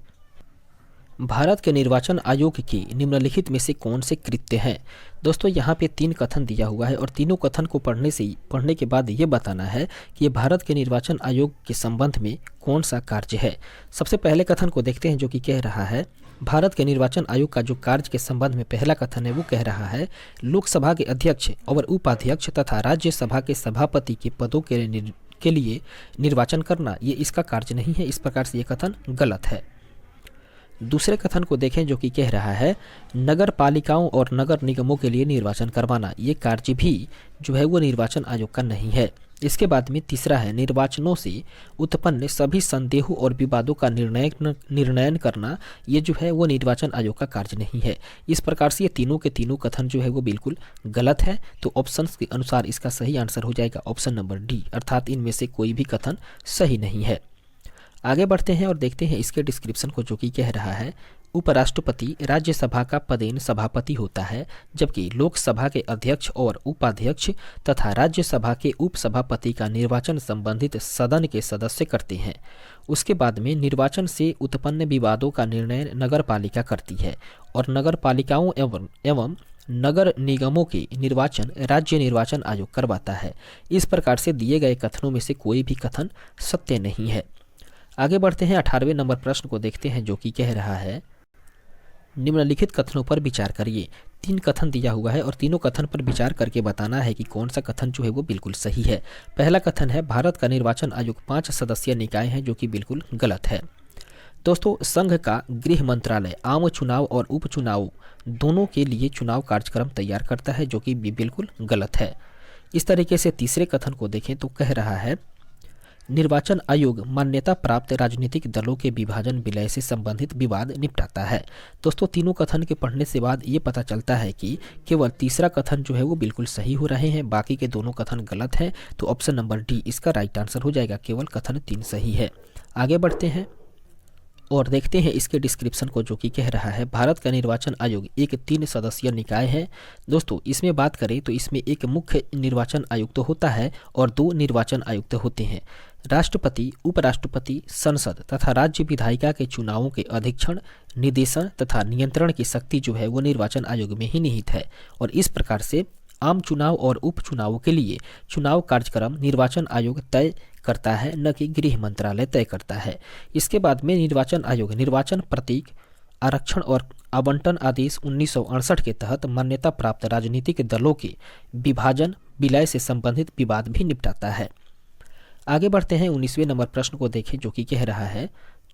[SPEAKER 1] भारत के निर्वाचन आयोग के निम्नलिखित में से कौन से कृत्य हैं। दोस्तों यहाँ पे 3 कथन दिया हुआ है और तीनों कथन को पढ़ने के बाद ये बताना है कि ये भारत के निर्वाचन आयोग के संबंध में कौन सा कार्य है। सबसे पहले कथन को देखते हैं, जो कि कह रहा है भारत के निर्वाचन आयोग का जो कार्य के संबंध में पहला कथन है वो कह रहा है लोकसभा के अध्यक्ष और उपाध्यक्ष तथा राज्यसभा के सभापति के पदों के लिए निर्वाचन करना, ये इसका कार्य नहीं है। इस प्रकार से ये कथन गलत है। दूसरे कथन को देखें, जो कि कह रहा है नगर पालिकाओं और नगर निगमों के लिए निर्वाचन करवाना, ये कार्य भी जो है वो निर्वाचन आयोग का नहीं है। इसके बाद में तीसरा है निर्वाचनों से उत्पन्न सभी संदेहों और विवादों का निर्णयन करना, ये जो है वो निर्वाचन आयोग का कार्य नहीं है। इस प्रकार से ये तीनों के तीनों कथन जो है वो बिल्कुल गलत है। तो ऑप्शंस के अनुसार इसका सही आंसर हो जाएगा ऑप्शन नंबर डी, अर्थात इनमें से कोई भी कथन सही नहीं है। आगे बढ़ते हैं और देखते हैं इसके डिस्क्रिप्शन को, जो कि कह रहा है उपराष्ट्रपति राज्यसभा का पदेन सभापति होता है, जबकि लोकसभा के अध्यक्ष और उपाध्यक्ष तथा राज्यसभा के उपसभापति का निर्वाचन संबंधित सदन के सदस्य करते हैं। उसके बाद में निर्वाचन से उत्पन्न विवादों का निर्णय नगर पालिका करती है और नगर पालिकाओं एवं नगर निगमों के निर्वाचन राज्य निर्वाचन आयोग करवाता है। इस प्रकार से दिए गए कथनों में से कोई भी कथन सत्य नहीं है। आगे बढ़ते हैं 18वें नंबर प्रश्न को देखते हैं, जो कि कह रहा है निम्नलिखित कथनों पर विचार करिए। 3 कथन दिया हुआ है और तीनों कथन पर विचार करके बताना है कि कौन सा कथन जो है वो बिल्कुल सही है। पहला कथन है भारत का निर्वाचन आयोग 5 सदस्यीय निकाय है, जो कि बिल्कुल गलत है। दोस्तों संघ का गृह मंत्रालय आम चुनाव और उपचुनाव दोनों के लिए चुनाव कार्यक्रम तैयार करता है, जो कि बिल्कुल गलत है। इस तरीके से तीसरे कथन को देखें तो कह रहा है निर्वाचन आयोग मान्यता प्राप्त राजनीतिक दलों के विभाजन विलय से संबंधित विवाद निपटाता है। दोस्तों तीनों कथन के पढ़ने से बाद ये पता चलता है कि केवल तीसरा कथन जो है वो बिल्कुल सही हो रहे हैं, बाकी के दोनों कथन गलत हैं। तो ऑप्शन नंबर डी इसका राइट आंसर हो जाएगा, केवल कथन 3 सही है। आगे बढ़ते हैं और देखते हैं इसके डिस्क्रिप्शन को, जो कि कह रहा है भारत का निर्वाचन आयोग एक 3 सदस्यीय निकाय है। दोस्तों इसमें बात करें तो इसमें एक मुख्य निर्वाचन आयुक्त होता है और 2 निर्वाचन आयुक्त होते हैं। राष्ट्रपति, उपराष्ट्रपति, संसद तथा राज्य विधायिका के चुनावों के अधीक्षण, निर्देशन तथा नियंत्रण की शक्ति जो है वो निर्वाचन आयोग में ही निहित है और इस प्रकार से आम चुनाव और उपचुनावों के लिए चुनाव कार्यक्रम निर्वाचन आयोग तय करता है, न कि गृह मंत्रालय तय करता है। इसके बाद में निर्वाचन आयोग निर्वाचन प्रतीक, आरक्षण और आवंटन आदेश 1968 के तहत मान्यता प्राप्त राजनीतिक दलों के विभाजन विलय से संबंधित विवाद भी निपटाता है। आगे बढ़ते हैं 19वें नंबर प्रश्न को देखें, जो कि कह रहा है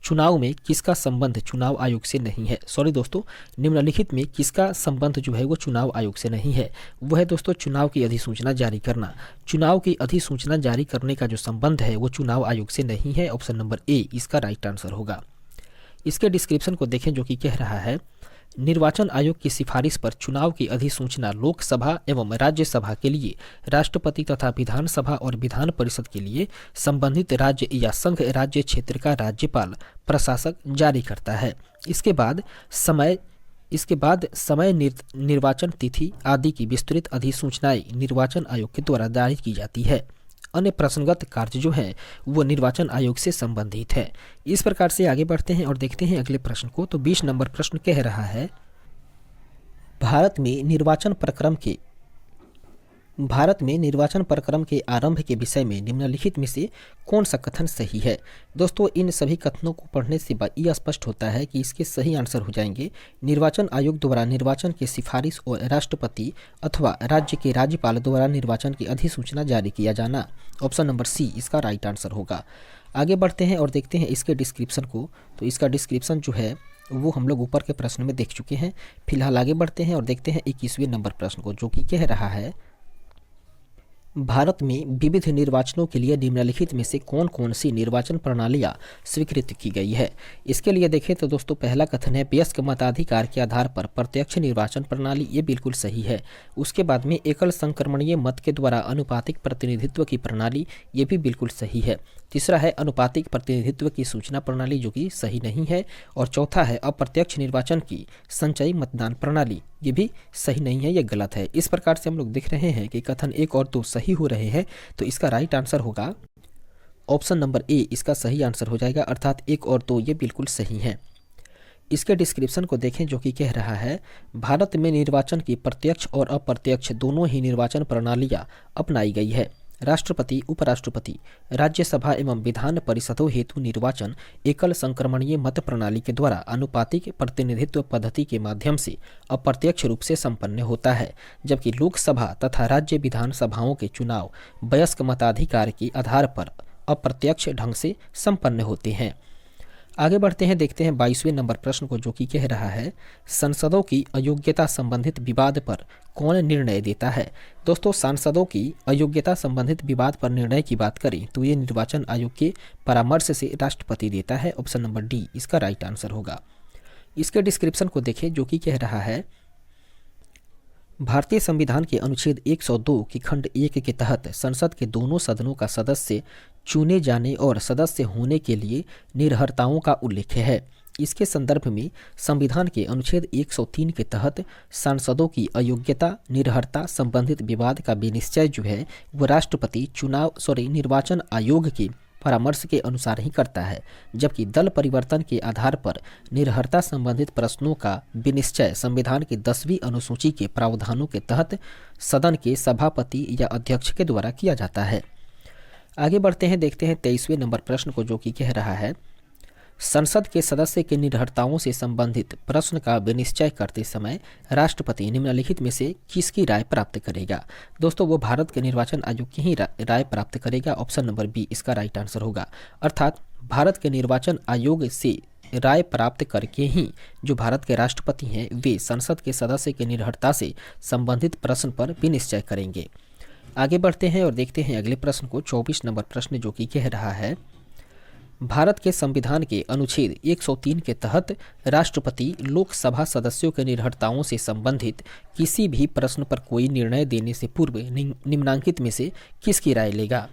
[SPEAKER 1] चुनाव में किसका संबंध चुनाव आयोग से नहीं है। सॉरी दोस्तों, निम्नलिखित में किसका संबंध जो है वो चुनाव आयोग से नहीं है। वो है दोस्तों चुनाव की अधिसूचना जारी करना। चुनाव की अधिसूचना जारी करने का जो संबंध है वो चुनाव आयोग से नहीं है। ऑप्शन नंबर ए इसका राइट आंसर होगा। इसके डिस्क्रिप्शन को देखें, जो कि कह रहा है निर्वाचन आयोग की सिफारिश पर चुनाव की अधिसूचना लोकसभा एवं राज्यसभा के लिए राष्ट्रपति तथा विधानसभा और विधान परिषद के लिए संबंधित राज्य या संघ राज्य क्षेत्र का राज्यपाल प्रशासक जारी करता है। इसके बाद समय इसके बाद समय निर्वाचन तिथि आदि की विस्तृत अधिसूचनाएं निर्वाचन आयोग के द्वारा जारी की जाती है। अन्य प्रश्नगत कार्य जो है वो निर्वाचन आयोग से संबंधित है। इस प्रकार से आगे बढ़ते हैं और देखते हैं अगले प्रश्न को। तो 20 नंबर प्रश्न कह रहा है, भारत में निर्वाचन प्रक्रम के आरंभ के विषय में निम्नलिखित में से कौन सा कथन सही है। दोस्तों, इन सभी कथनों को पढ़ने से यह स्पष्ट होता है कि इसके सही आंसर हो जाएंगे निर्वाचन आयोग द्वारा निर्वाचन की सिफारिश और राष्ट्रपति अथवा राज्य के राज्यपाल द्वारा निर्वाचन की अधिसूचना जारी किया जाना। ऑप्शन नंबर सी इसका राइट आंसर होगा। आगे बढ़ते हैं और देखते हैं इसके डिस्क्रिप्शन को। तो इसका डिस्क्रिप्शन जो है वो हम लोग ऊपर के प्रश्न में देख चुके हैं। फिलहाल आगे बढ़ते हैं और देखते हैं 21वें नंबर प्रश्न को, जो कि कह रहा है, भारत में विविध निर्वाचनों के लिए निम्नलिखित में से कौन कौन सी निर्वाचन प्रणालियां स्वीकृत की गई है। इसके लिए देखें तो दोस्तों पहला कथन है वयस्क मताधिकार के आधार पर प्रत्यक्ष निर्वाचन प्रणाली, ये बिल्कुल सही है। उसके बाद में एकल संक्रमणीय मत के द्वारा अनुपातिक प्रतिनिधित्व की प्रणाली, ये भी बिल्कुल सही है। तीसरा है अनुपातिक प्रतिनिधित्व की सूचना प्रणाली, जो कि सही नहीं है। और चौथा है अप्रत्यक्ष निर्वाचन की संचयी मतदान प्रणाली, ये भी सही नहीं है, ये गलत है। इस प्रकार से हम लोग देख रहे हैं कि कथन 1 और 2 सही हो रहे हैं। तो इसका राइट आंसर होगा ऑप्शन नंबर ए, इसका सही आंसर हो जाएगा, अर्थात 1 और 2 ये बिल्कुल सही हैं। इसके डिस्क्रिप्शन को देखें, जो कि कह रहा है, भारत में निर्वाचन की प्रत्यक्ष और अप्रत्यक्ष दोनों ही निर्वाचन प्रणालियां अपनाई गई है। राष्ट्रपति, उपराष्ट्रपति, राज्यसभा एवं विधान परिषदों हेतु निर्वाचन एकल संक्रमणीय मत प्रणाली के द्वारा अनुपातिक प्रतिनिधित्व पद्धति के माध्यम से अप्रत्यक्ष रूप से संपन्न होता है, जबकि लोकसभा तथा राज्य विधानसभाओं के चुनाव वयस्क मताधिकार के आधार पर अप्रत्यक्ष ढंग से संपन्न होते हैं। आगे बढ़ते हैं, देखते हैं 22वें नंबर प्रश्न को, जो कि कह रहा है, सांसदों की अयोग्यता संबंधित विवाद पर कौन निर्णय देता है। दोस्तों, सांसदों की अयोग्यता संबंधित विवाद पर निर्णय की बात करें तो ये निर्वाचन आयोग के परामर्श से राष्ट्रपति देता है। ऑप्शन नंबर डी इसका राइट आंसर होगा। इसके डिस्क्रिप्शन को देखें, जो कि कह रहा है, भारतीय संविधान के अनुच्छेद 102 की खंड 1 के तहत संसद के दोनों सदनों का सदस्य चुने जाने और सदस्य होने के लिए निर्हरताओं का उल्लेख है। इसके संदर्भ में संविधान के अनुच्छेद 103 के तहत सांसदों की अयोग्यता निर्हरता संबंधित विवाद का विनिश्चय जो है वो राष्ट्रपति निर्वाचन आयोग के परामर्श के अनुसार ही करता है, जबकि दल परिवर्तन के आधार पर निर्हरता संबंधित प्रश्नों का विनिश्चय संविधान की 10वीं अनुसूची के प्रावधानों के तहत सदन के सभापति या अध्यक्ष के द्वारा किया जाता है। आगे बढ़ते हैं, देखते हैं 23वें नंबर प्रश्न को, जो कि कह रहा है, संसद के सदस्य के निर्हरताओं से संबंधित प्रश्न का विनिश्चय करते समय राष्ट्रपति निम्नलिखित में से किसकी राय प्राप्त करेगा। दोस्तों, वो भारत के निर्वाचन आयोग की ही राय प्राप्त करेगा। ऑप्शन नंबर बी इसका राइट आंसर होगा, अर्थात भारत के निर्वाचन आयोग से राय प्राप्त करके ही जो भारत के राष्ट्रपति हैं वे संसद के सदस्य के निर्हरता से संबंधित प्रश्न पर विनिश्चय करेंगे। आगे बढ़ते हैं और देखते हैं अगले प्रश्न को, 24 नंबर प्रश्न, जो कि कह रहा है, भारत के संविधान के अनुच्छेद 103 के तहत राष्ट्रपति लोकसभा सदस्यों के निर्हरताओं से संबंधित किसी भी प्रश्न पर कोई निर्णय देने से पूर्व निम्नांकित में से किसकी राय लेगा।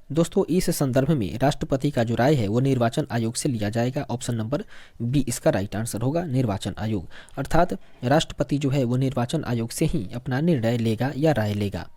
[SPEAKER 1] दोस्तों, इस संदर्भ में राष्ट्रपति का जो राय है वो निर्वाचन आयोग से लिया जाएगा। ऑप्शन नंबर बी इसका राइट आंसर होगा, निर्वाचन आयोग, अर्थात राष्ट्रपति जो है वो निर्वाचन आयोग से ही अपना निर्णय लेगा या राय लेगा।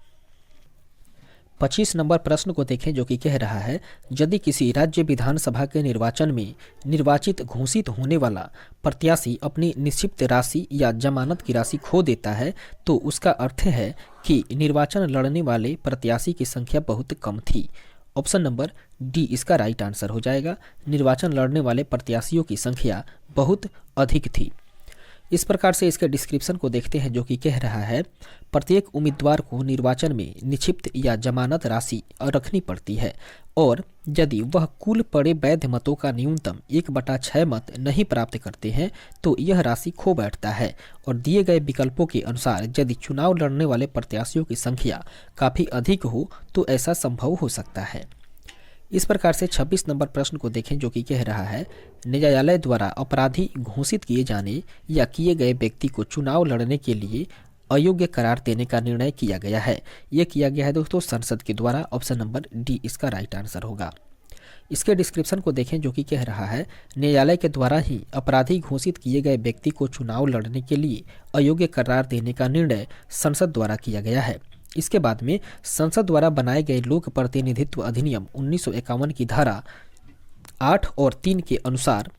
[SPEAKER 1] 25 नंबर प्रश्न को देखें, जो कि कह रहा है, यदि किसी राज्य विधानसभा के निर्वाचन में निर्वाचित घोषित होने वाला प्रत्याशी अपनी निश्चित राशि या जमानत की राशि खो देता है तो उसका अर्थ है कि निर्वाचन लड़ने वाले प्रत्याशी की संख्या बहुत कम थी। ऑप्शन नंबर डी इसका राइट आंसर हो जाएगा, निर्वाचन लड़ने वाले प्रत्याशियों की संख्या बहुत अधिक थी। इस प्रकार से इसके डिस्क्रिप्शन को देखते हैं, जो कि कह रहा है, प्रत्येक उम्मीदवार को निर्वाचन में निक्षिप्त या जमानत राशि रखनी पड़ती है और यदि वह कुल पड़े वैध मतों का न्यूनतम 1/6 मत नहीं प्राप्त करते हैं तो यह राशि खो बैठता है और दिए गए विकल्पों के अनुसार यदि चुनाव लड़ने वाले प्रत्याशियों की संख्या काफ़ी अधिक हो तो ऐसा संभव हो सकता है। इस प्रकार से 26 नंबर प्रश्न को देखें, जो कि कह रहा है, न्यायालय द्वारा अपराधी घोषित किए जाने या किए गए व्यक्ति को चुनाव लड़ने के लिए अयोग्य करार देने का निर्णय किया गया है। यह किया गया है दोस्तों संसद के द्वारा। ऑप्शन नंबर डी इसका राइट आंसर होगा। इसके डिस्क्रिप्शन को देखें जो कि कह रहा है न्यायालय के द्वारा ही अपराधी घोषित किए गए व्यक्ति को चुनाव लड़ने के लिए अयोग्य करार देने का निर्णय संसद द्वारा किया गया है। इसके बाद में संसद द्वारा बनाए गए लोक प्रतिनिधित्व अधिनियम 1951 की धारा 8 और 3 के अनुसार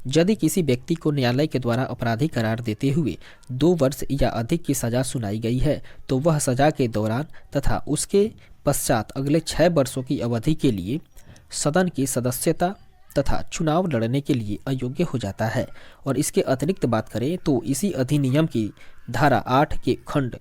[SPEAKER 1] यदि किसी व्यक्ति को न्यायालय के द्वारा अपराधी करार देते हुए 2 वर्ष या अधिक की सजा सुनाई गई है तो वह सजा के दौरान तथा उसके पश्चात अगले 6 वर्षों की अवधि के लिए सदन की सदस्यता तथा चुनाव लड़ने के लिए अयोग्य हो जाता है। और इसके अतिरिक्त बात करें तो इसी अधिनियम की धारा 8 के खंड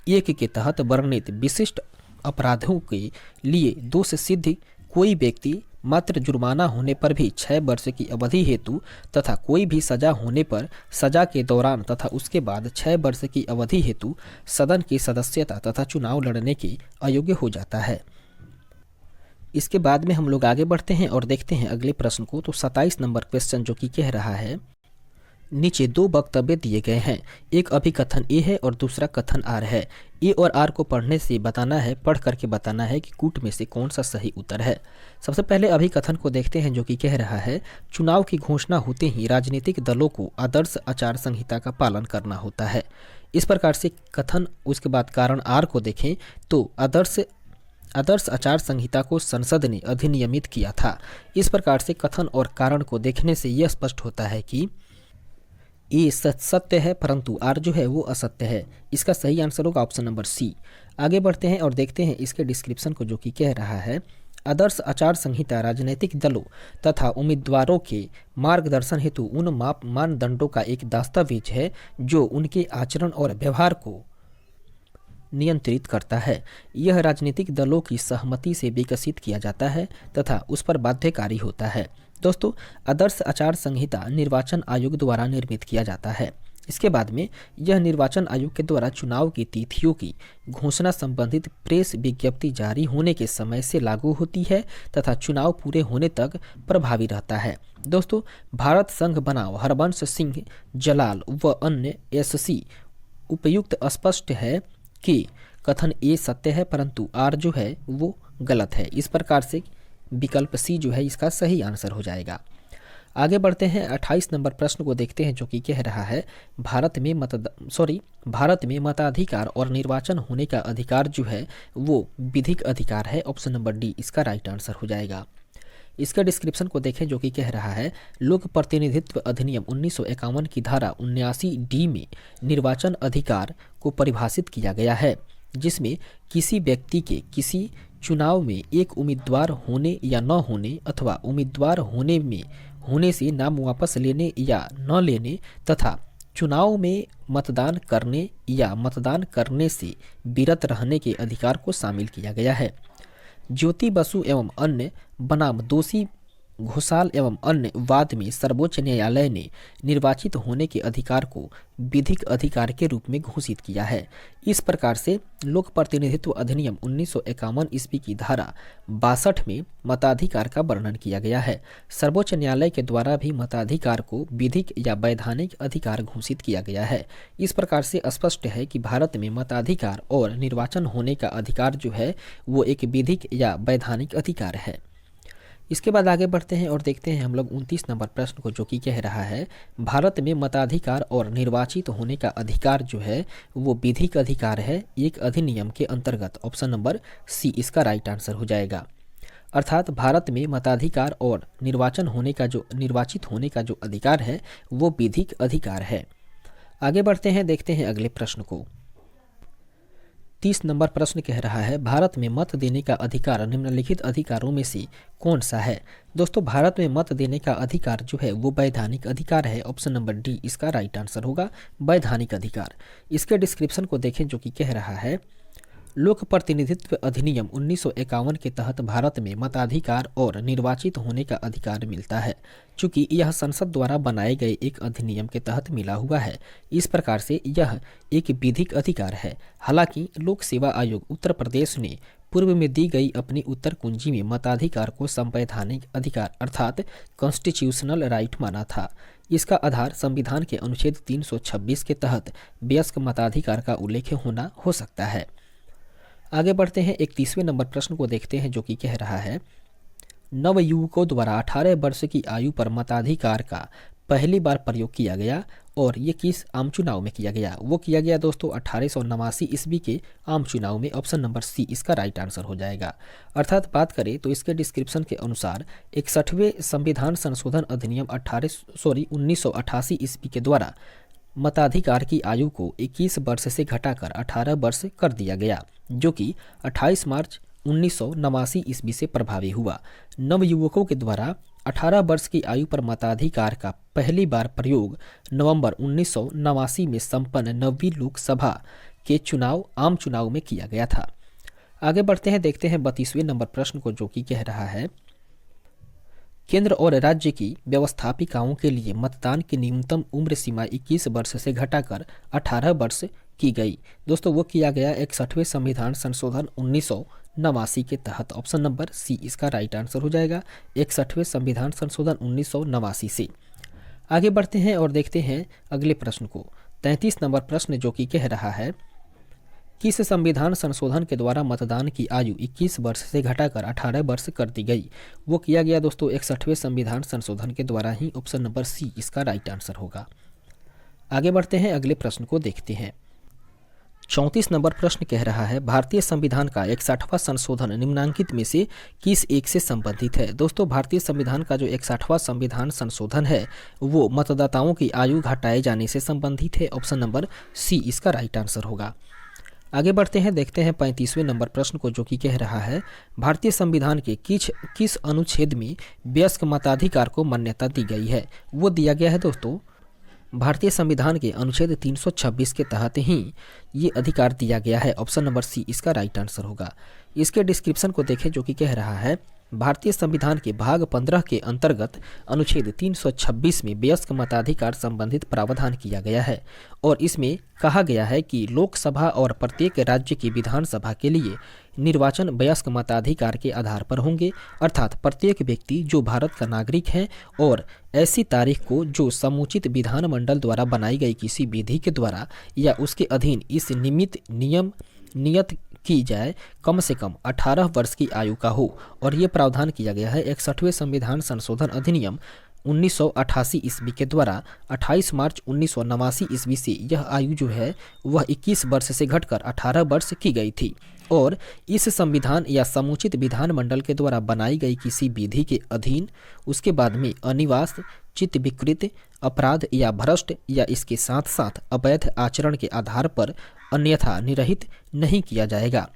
[SPEAKER 1] 1 के तहत वर्णित विशिष्ट अपराधों के लिए दोष सिद्ध कोई व्यक्ति मात्र जुर्माना होने पर भी 6 वर्ष की अवधि हेतु तथा कोई भी सजा होने पर सजा के दौरान तथा उसके बाद 6 वर्ष की अवधि हेतु सदन की सदस्यता तथा चुनाव लड़ने के अयोग्य हो जाता है। इसके बाद में हम लोग आगे बढ़ते हैं और देखते हैं अगले प्रश्न को। तो 27 नंबर क्वेश्चन जो कि कह रहा है नीचे 2 वक्तव्य दिए गए हैं, एक अभिकथन ए है और दूसरा कथन आर है। ए और आर को पढ़ने से बताना है, पढ़ करके बताना है कि कूट में से कौन सा सही उत्तर है। सबसे पहले अभिकथन को देखते हैं जो कि कह रहा है चुनाव की घोषणा होते ही राजनीतिक दलों को आदर्श आचार संहिता का पालन करना होता है। इस प्रकार से कथन, उसके बाद कारण आर को देखें तो आदर्श आचार संहिता को संसद ने अधिनियमित किया था। इस प्रकार से कथन और कारण को देखने से यह स्पष्ट होता है कि ए सत्य है परंतु आर जो है वो असत्य है। इसका सही आंसर होगा ऑप्शन नंबर सी। आगे बढ़ते हैं और देखते हैं इसके डिस्क्रिप्शन को जो कि कह रहा है आदर्श आचार संहिता राजनीतिक दलों तथा उम्मीदवारों के मार्गदर्शन हेतु उन मानदंडों का एक दस्तावेज है जो उनके आचरण और व्यवहार को नियंत्रित करता है। यह राजनीतिक दलों की सहमति से विकसित किया जाता है तथा उस पर बाध्यकारी होता है। दोस्तों, आदर्श आचार संहिता निर्वाचन आयोग द्वारा निर्मित किया जाता है। इसके बाद में यह निर्वाचन आयोग के द्वारा चुनाव की तिथियों की घोषणा संबंधित प्रेस विज्ञप्ति जारी होने के समय से लागू होती है तथा चुनाव पूरे होने तक प्रभावी रहता है। दोस्तों, भारत संघ बनाम हरबंश सिंह जलाल व अन्य एससी उपयुक्त स्पष्ट है कि कथन ए सत्य है परंतु आर जो है वो गलत है। इस प्रकार से विकल्प सी जो है इसका सही आंसर हो जाएगा। आगे बढ़ते हैं 28 नंबर प्रश्न को देखते हैं जो कि कह रहा है भारत में मताधिकार और निर्वाचन होने का अधिकार जो है वो विधिक अधिकार है। ऑप्शन नंबर डी इसका राइट आंसर हो जाएगा। इसका डिस्क्रिप्शन को देखें जो कि कह रहा है लोक प्रतिनिधित्व अधिनियम 1951 की धारा 79D में निर्वाचन अधिकार को परिभाषित किया गया है जिसमें किसी व्यक्ति के किसी चुनाव में एक उम्मीदवार होने या न होने अथवा उम्मीदवार होने से नाम वापस लेने या न लेने तथा चुनाव में मतदान करने या मतदान करने से विरत रहने के अधिकार को शामिल किया गया है। ज्योति बसु एवं अन्य बनाम दोषी घोषाल एवं अन्य वाद में सर्वोच्च न्यायालय ने निर्वाचित होने के अधिकार को विधिक अधिकार के रूप में घोषित किया है। इस प्रकार से लोक प्रतिनिधित्व अधिनियम 1951 ईस्वी की धारा 62 में मताधिकार का वर्णन किया गया है। सर्वोच्च न्यायालय के द्वारा भी मताधिकार को विधिक या वैधानिक अधिकार घोषित किया गया है। इस प्रकार से स्पष्ट है कि भारत में मताधिकार और निर्वाचन होने का अधिकार जो है वो एक विधिक या वैधानिक अधिकार है। इसके बाद आगे बढ़ते हैं और देखते हैं हम लोग 29 नंबर प्रश्न को जो कि कह रहा है भारत में मताधिकार और निर्वाचित होने का अधिकार जो है वो विधिक अधिकार है एक अधिनियम के अंतर्गत। ऑप्शन नंबर सी इसका राइट आंसर हो जाएगा। अर्थात भारत में मताधिकार और निर्वाचित होने का जो अधिकार है वो विधिक अधिकार है। आगे बढ़ते हैं, देखते हैं अगले प्रश्न को। 30 नंबर प्रश्न कह रहा है भारत में मत देने का अधिकार निम्नलिखित अधिकारों में से कौन सा है। दोस्तों, भारत में मत देने का अधिकार जो है वो वैधानिक अधिकार है। ऑप्शन नंबर डी इसका राइट आंसर होगा, वैधानिक अधिकार। इसके डिस्क्रिप्शन को देखें जो कि कह रहा है लोक प्रतिनिधित्व अधिनियम 1951 के तहत भारत में मताधिकार और निर्वाचित होने का अधिकार मिलता है चूँकि यह संसद द्वारा बनाए गए एक अधिनियम के तहत मिला हुआ है। इस प्रकार से यह एक विधिक अधिकार है। हालांकि लोक सेवा आयोग उत्तर प्रदेश ने पूर्व में दी गई अपनी उत्तर कुंजी में मताधिकार को संवैधानिक अधिकार अर्थात कॉन्स्टिट्यूशनल राइट माना था। इसका आधार संविधान के अनुच्छेद 326 के तहत वयस्क मताधिकार का उल्लेख होना हो सकता है। आगे बढ़ते हैं 31वें नंबर प्रश्न को देखते हैं जो कि कह रहा है नवयुवकों द्वारा 18 वर्ष की आयु पर मताधिकार का पहली बार प्रयोग किया गया और ये किस आम चुनाव में किया गया? वो किया गया दोस्तों 1889 ईस्वी के आम चुनाव में। ऑप्शन नंबर सी इसका राइट आंसर हो जाएगा। अर्थात बात करें तो इसके डिस्क्रिप्शन के अनुसार 61वें संविधान संशोधन अधिनियम 1988 ईस्वी के द्वारा मताधिकार की आयु को 21 वर्ष से घटाकर 18 वर्ष कर दिया गया, जो कि 28 मार्च 1989 ईस्वी से प्रभावी हुआ। नवयुवकों के द्वारा 18 वर्ष की आयु पर मताधिकार का पहली बार प्रयोग नवंबर 1989 में संपन्न 9वीं लोकसभा के आम चुनाव में किया गया था। आगे बढ़ते हैं, देखते हैं 32वें नंबर प्रश्न को, जो कि कह रहा है केंद्र और राज्य की व्यवस्थापिकाओं के लिए मतदान की न्यूनतम उम्र सीमा 21 वर्ष से घटाकर 18 वर्ष की गई। दोस्तों वो किया गया 61वें संविधान संशोधन 1989 के तहत। ऑप्शन नंबर सी इसका राइट आंसर हो जाएगा, 61वें संविधान संशोधन 1989 से। आगे बढ़ते हैं और देखते हैं अगले प्रश्न को, 33 नंबर प्रश्न, जो कि कह रहा है किस संविधान संशोधन के द्वारा मतदान की आयु 21 वर्ष से घटाकर 18 वर्ष कर दी गई? वो किया गया दोस्तों 61वें संविधान संशोधन के द्वारा ही। ऑप्शन नंबर सी इसका राइट आंसर होगा। आगे बढ़ते हैं, अगले प्रश्न को देखते हैं। 34 नंबर प्रश्न कह रहा है भारतीय संविधान का 61वां संशोधन निम्नांकित में से किस एक से संबंधित है? दोस्तों भारतीय संविधान का जो 61वां संविधान संशोधन है वो मतदाताओं की आयु घटाए जाने से संबंधित है। ऑप्शन नंबर सी इसका राइट आंसर होगा। आगे बढ़ते हैं, देखते हैं 35वें नंबर प्रश्न को, जो कि कह रहा है भारतीय संविधान के किस अनुच्छेद में वयस्क मताधिकार को मान्यता दी गई है? वो दिया गया है दोस्तों भारतीय संविधान के अनुच्छेद 326 के तहत ही ये अधिकार दिया गया है। ऑप्शन नंबर सी इसका राइट आंसर होगा। इसके डिस्क्रिप्शन को देखें, जो कि कह रहा है भारतीय संविधान के भाग 15 के अंतर्गत अनुच्छेद 326 में वयस्क मताधिकार संबंधित प्रावधान किया गया है और इसमें कहा गया है कि लोकसभा और प्रत्येक राज्य की विधानसभा के लिए निर्वाचन वयस्क मताधिकार के आधार पर होंगे, अर्थात प्रत्येक व्यक्ति जो भारत का नागरिक है और ऐसी तारीख को जो समुचित विधानमंडल द्वारा बनाई गई किसी विधि के द्वारा या उसके अधीन इस नियत की जाए कम से कम 18 वर्ष की आयु का हो। और ये प्रावधान किया गया है 61वें संविधान संशोधन अधिनियम 1988 ईस्वी के द्वारा। 28 मार्च 1989 ईस्वी से यह आयु जो है वह 21 वर्ष से घटकर 18 वर्ष की गई थी और इस संविधान या समुचित विधानमंडल के द्वारा बनाई गई किसी विधि के अधीन उसके बाद में अनिवास, चित्त विकृत, अपराध या भ्रष्ट या इसके साथ साथ अवैध आचरण के आधार पर अन्यथा निरहित नहीं किया जाएगा।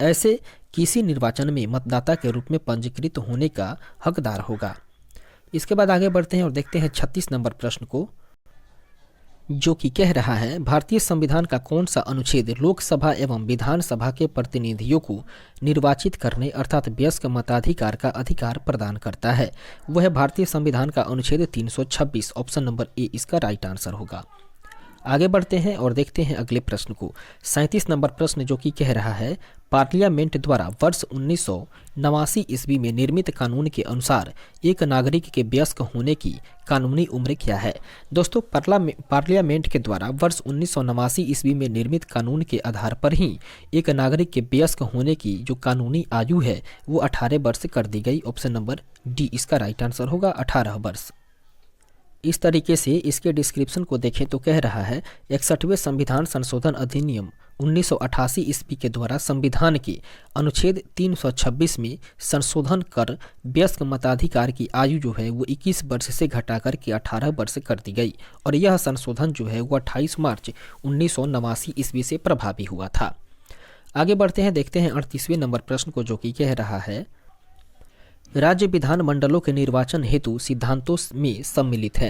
[SPEAKER 1] ऐसे किसी निर्वाचन में मतदाता के रूप में पंजीकृत होने का हकदार होगा। इसके बाद आगे बढ़ते हैं और देखते हैं 36 नंबर प्रश्न को, जो कि कह रहा है भारतीय संविधान का कौन सा अनुच्छेद लोकसभा एवं विधानसभा के प्रतिनिधियों को निर्वाचित करने अर्थात वयस्क मताधिकार का अधिकार प्रदान करता है? वह है भारतीय संविधान का अनुच्छेद 326। ऑप्शन नंबर ए इसका राइट आंसर होगा। आगे बढ़ते हैं और देखते हैं अगले प्रश्न को, 37 नंबर प्रश्न, जो कि कह रहा है पार्लियामेंट द्वारा वर्ष 1989 ईस्वी में निर्मित कानून के अनुसार एक नागरिक के वयस्क होने की कानूनी उम्र क्या है? दोस्तों पार्लियामेंट के द्वारा वर्ष 1989 ईस्वी में निर्मित कानून के आधार पर ही एक नागरिक के वयस्क होने की जो कानूनी आयु है वो 18 वर्ष कर दी गई। ऑप्शन नंबर डी इसका राइट आंसर होगा, 18 वर्ष। इस तरीके से इसके डिस्क्रिप्शन को देखें तो कह रहा है 61वें संविधान संशोधन अधिनियम 1988 ईस्वी के द्वारा संविधान के अनुच्छेद 326 में संशोधन कर वयस्क मताधिकार की आयु जो है वो 21 वर्ष से घटाकर के 18 वर्ष कर दी गई और यह संशोधन जो है वो 28 मार्च 1989 ईस्वी से प्रभावी हुआ था। आगे बढ़ते हैं, देखते हैं 38वें नंबर प्रश्न को, जो कि कह रहा है राज्य विधान मंडलों के निर्वाचन हेतु सिद्धांतों में सम्मिलित है।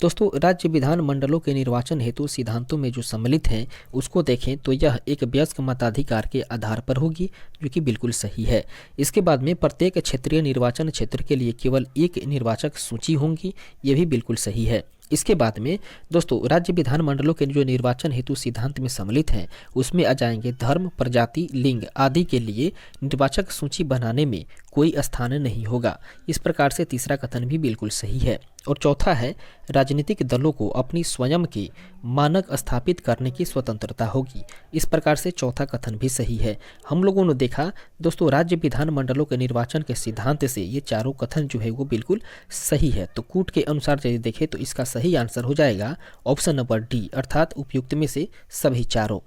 [SPEAKER 1] दोस्तों राज्य विधान मंडलों के निर्वाचन हेतु सिद्धांतों में जो सम्मिलित हैं उसको देखें तो यह एक वयस्क मताधिकार के आधार पर होगी, जो कि बिल्कुल सही है। इसके बाद में प्रत्येक क्षेत्रीय निर्वाचन क्षेत्र के लिए केवल एक निर्वाचक सूची होंगी, ये भी बिल्कुल सही है। इसके बाद में दोस्तों राज्य विधान मंडलों के जो निर्वाचन हेतु सिद्धांत में सम्मिलित हैं उसमें आ जाएंगे धर्म, प्रजाति, लिंग आदि के लिए निर्वाचक सूची बनाने में कोई स्थान नहीं होगा। इस प्रकार से तीसरा कथन भी बिल्कुल सही है। और चौथा है, राजनीतिक दलों को अपनी स्वयं के मानक स्थापित करने की स्वतंत्रता होगी। इस प्रकार से चौथा कथन भी सही है। हम लोगों ने देखा दोस्तों, राज्य विधानमंडलों के निर्वाचन के सिद्धांत से ये चारों कथन जो है वो बिल्कुल सही है। तो कूट के अनुसार यदि देखें तो इसका सही आंसर हो जाएगा ऑप्शन नंबर डी, अर्थात उपयुक्त में से सभी चारों।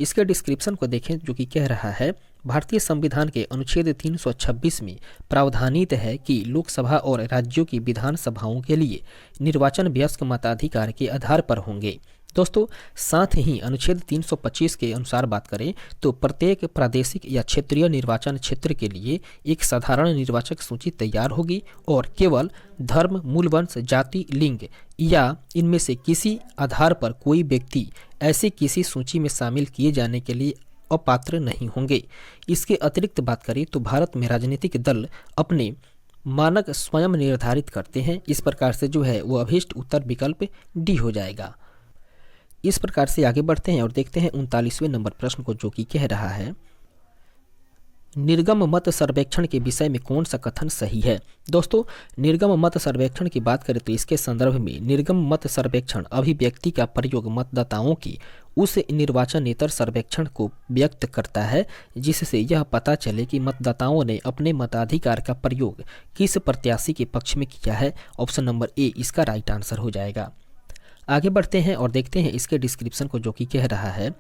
[SPEAKER 1] इसके डिस्क्रिप्शन को देखें जो कि कह रहा है, भारतीय संविधान के अनुच्छेद 326 में प्रावधानित है कि लोकसभा और राज्यों की विधानसभाओं के लिए निर्वाचन वयस्क मताधिकार के आधार पर होंगे। दोस्तों, साथ ही अनुच्छेद 325 के अनुसार बात करें तो प्रत्येक प्रादेशिक या क्षेत्रीय निर्वाचन क्षेत्र के लिए एक साधारण निर्वाचक सूची तैयार होगी और केवल धर्म, मूल वंश, जाति, लिंग या इनमें से किसी आधार पर कोई व्यक्ति ऐसे किसी सूची में शामिल किए जाने के लिए अपात्र नहीं होंगे। इसके अतिरिक्त बात करें तो भारत में राजनीतिक दल अपने मानक स्वयं निर्धारित करते हैं। इस प्रकार से जो है वो अभीष्ट उत्तर विकल्प डी हो जाएगा। इस प्रकार से आगे बढ़ते हैं और देखते हैं 39वें नंबर प्रश्न को, जो कि कह रहा है, निर्गम मत सर्वेक्षण के विषय में कौन सा कथन सही है। दोस्तों, निर्गम मत सर्वेक्षण की बात करें तो इसके संदर्भ में निर्गम मत सर्वेक्षण अभिव्यक्ति का प्रयोग मतदाताओं की उस निर्वाचनेतर सर्वेक्षण को व्यक्त करता है जिससे यह पता चले कि मतदाताओं ने अपने मताधिकार का प्रयोग किस प्रत्याशी के पक्ष में किया है। ऑप्शन नंबर ए इसका राइट आंसर हो जाएगा। आगे बढ़ते हैं और देखते हैं इसके डिस्क्रिप्शन को, जो कि कह रहा है,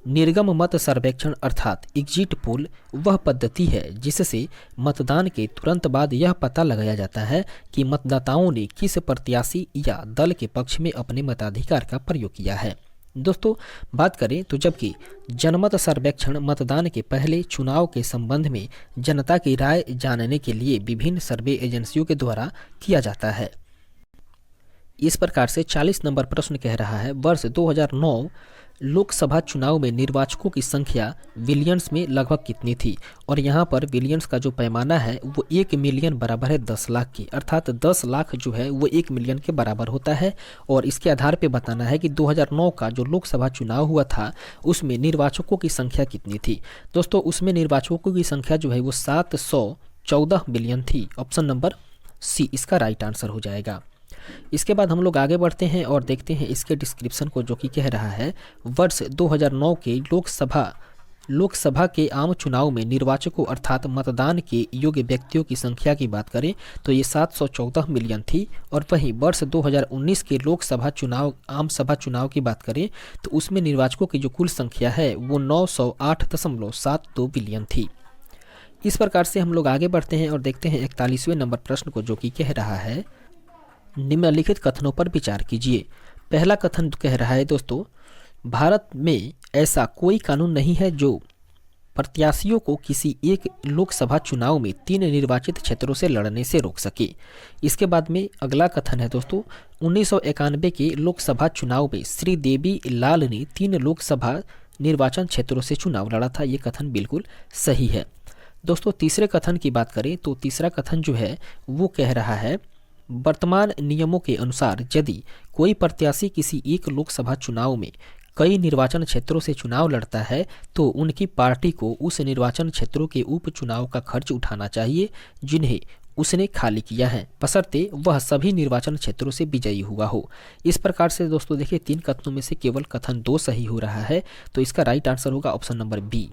[SPEAKER 1] निर्गम मत सर्वेक्षण अर्थात एग्जिट पोल वह पद्धति है जिससे मतदान के तुरंत बाद यह पता लगाया जाता है कि मतदाताओं ने किस प्रत्याशी या दल के पक्ष में अपने मताधिकार का प्रयोग किया है। दोस्तों, बात करें तो जबकि जनमत सर्वेक्षण मतदान के पहले चुनाव के संबंध में जनता की राय जानने के लिए विभिन्न सर्वे एजेंसियों के द्वारा किया जाता है। इस प्रकार से 40 नंबर प्रश्न कह रहा है, वर्ष 2009 लोकसभा चुनाव में निर्वाचकों की संख्या विलियंस में लगभग कितनी थी। और यहाँ पर विलियंस का जो पैमाना है वो 1 मिलियन बराबर है 10 लाख की, अर्थात 10 लाख जो है वो 1 मिलियन के बराबर होता है। और इसके आधार पे बताना है कि 2009 का जो लोकसभा चुनाव हुआ था उसमें निर्वाचकों की संख्या कितनी थी। दोस्तों, उसमें निर्वाचकों की संख्या जो है वो 714 मिलियन थी। ऑप्शन नंबर सी इसका राइट आंसर हो जाएगा। इसके बाद हम लोग आगे बढ़ते हैं और देखते हैं इसके डिस्क्रिप्शन को, जो कि कह रहा है, वर्ष 2009 के लोकसभा के आम चुनाव में निर्वाचकों अर्थात मतदान के योग्य व्यक्तियों की संख्या की बात करें तो ये 714 मिलियन थी। और वहीं वर्ष 2019 के लोकसभा चुनाव आम सभा चुनाव की बात करें तो उसमें निर्वाचकों की जो कुल संख्या है वो 908.72 बिलियन थी। इस प्रकार से हम लोग आगे बढ़ते हैं और देखते हैं 41वें नंबर प्रश्न को, जो कि कह रहा है, निम्नलिखित कथनों पर विचार कीजिए। पहला कथन कह रहा है दोस्तों, भारत में ऐसा कोई कानून नहीं है जो प्रत्याशियों को किसी एक लोकसभा चुनाव में 3 निर्वाचित क्षेत्रों से लड़ने से रोक सके। इसके बाद में अगला कथन है दोस्तों, 1991 के लोकसभा चुनाव में श्री देवी लाल ने 3 लोकसभा निर्वाचन क्षेत्रों से चुनाव लड़ा था। ये कथन बिल्कुल सही है। दोस्तों, तीसरे कथन की बात करें तो तीसरा कथन जो है वो कह रहा है, वर्तमान नियमों के अनुसार यदि कोई प्रत्याशी किसी एक लोकसभा चुनाव में कई निर्वाचन क्षेत्रों से चुनाव लड़ता है तो उनकी पार्टी को उस निर्वाचन क्षेत्रों के उपचुनाव का खर्च उठाना चाहिए जिन्हें उसने खाली किया है, बशर्ते वह सभी निर्वाचन क्षेत्रों से विजयी हुआ हो। इस प्रकार से दोस्तों देखिए 3 कथनों में से केवल कथन 2 सही हो रहा है, तो इसका राइट आंसर होगा ऑप्शन नंबर बी।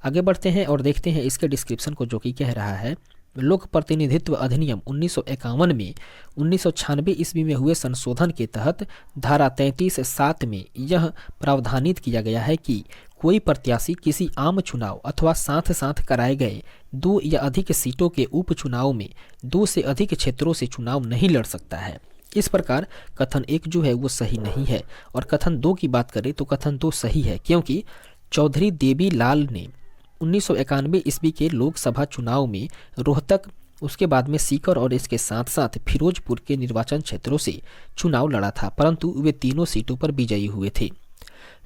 [SPEAKER 1] आगे बढ़ते हैं और देखते हैं इसके डिस्क्रिप्शन को, जो कि कह रहा है, लोक प्रतिनिधित्व अधिनियम 1951 में 1996 ईस्वी में हुए संशोधन के तहत धारा 33(7) में यह प्रावधानित किया गया है कि कोई प्रत्याशी किसी आम चुनाव अथवा साथ साथ कराए गए 2 या अधिक सीटों के उपचुनाव में 2 से अधिक क्षेत्रों से चुनाव नहीं लड़ सकता है। इस प्रकार कथन 1 जो है वो सही नहीं है। और कथन 2 की बात करें तो कथन 2 सही है, क्योंकि चौधरी देवी लाल ने 1991 ईस्वी के लोकसभा चुनाव में रोहतक, उसके बाद में सीकर और इसके साथ साथ फिरोजपुर के निर्वाचन क्षेत्रों से चुनाव लड़ा था, परंतु वे तीनों सीटों पर विजयी हुए थे।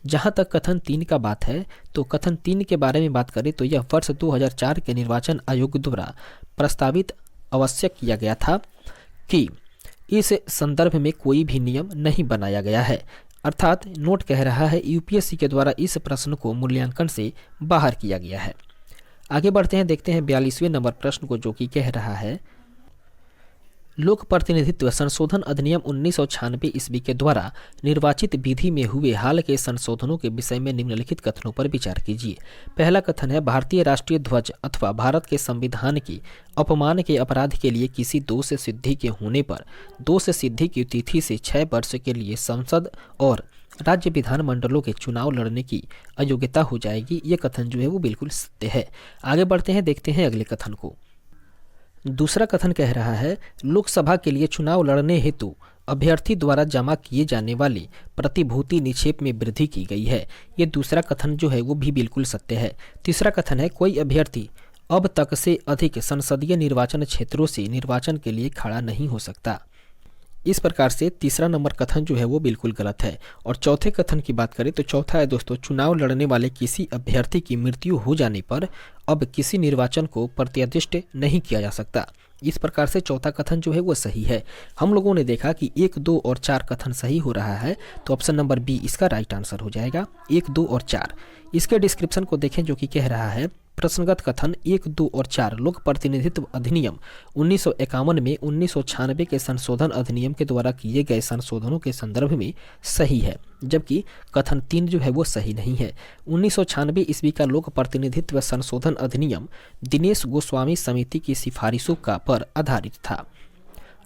[SPEAKER 1] जहां तक कथन 3 का बात है तो कथन 3 के बारे में बात करें तो यह वर्ष 2004 के निर्वाचन आयोग द्वारा प्रस्तावित आवश्यक किया गया था कि इस संदर्भ में कोई भी नियम नहीं बनाया गया है, अर्थात नोट कह रहा है यूपीएससी के द्वारा इस प्रश्न को मूल्यांकन से बाहर किया गया है। आगे बढ़ते हैं, देखते हैं 42वें नंबर प्रश्न को, जो कि कह रहा है लोक प्रतिनिधित्व संशोधन अधिनियम 1996 ईस्वी के द्वारा निर्वाचित विधि में हुए हाल के संशोधनों के विषय में निम्नलिखित कथनों पर विचार कीजिए। पहला कथन है, भारतीय राष्ट्रीय ध्वज अथवा भारत के संविधान के अपमान के अपराध के लिए किसी दोष सिद्धि के होने पर दोष सिद्धि की तिथि से 6 वर्ष के लिए संसद और राज्य विधान मंडलों के चुनाव लड़ने की अयोग्यता हो जाएगी। ये कथन जो है वो बिल्कुल सत्य है। आगे बढ़ते हैं, देखते हैं अगले कथन को। दूसरा कथन कह रहा है लोकसभा के लिए चुनाव लड़ने हेतु अभ्यर्थी द्वारा जमा किए जाने वाले प्रतिभूति निक्षेप में वृद्धि की गई है। ये दूसरा कथन जो है वो भी बिल्कुल सत्य है। तीसरा कथन है कोई अभ्यर्थी अब तक से अधिक संसदीय निर्वाचन क्षेत्रों से निर्वाचन के लिए खड़ा नहीं हो सकता। इस प्रकार से तीसरा नंबर कथन जो है वो बिल्कुल गलत है। और चौथे कथन की बात करें तो चौथा है दोस्तों, चुनाव लड़ने वाले किसी अभ्यर्थी की मृत्यु हो जाने पर अब किसी निर्वाचन को प्रत्यादिष्ट नहीं किया जा सकता। इस प्रकार से चौथा कथन जो है वो सही है। हम लोगों ने देखा कि 1, 2 और 4 कथन सही हो रहा है, तो ऑप्शन नंबर बी इसका राइट आंसर हो जाएगा। 1, 2 और 4 इसके डिस्क्रिप्शन को देखें, जो कि कह रहा है प्रश्नगत कथन 1, 2 और 4 लोक प्रतिनिधित्व अधिनियम 1951 में 1996 के संशोधन अधिनियम के द्वारा किए गए संशोधनों के संदर्भ में सही है, जबकि कथन 3 जो है वो सही नहीं है। 1996 ईस्वी का लोक प्रतिनिधित्व संशोधन अधिनियम दिनेश गोस्वामी समिति की सिफारिशों का पर आधारित था।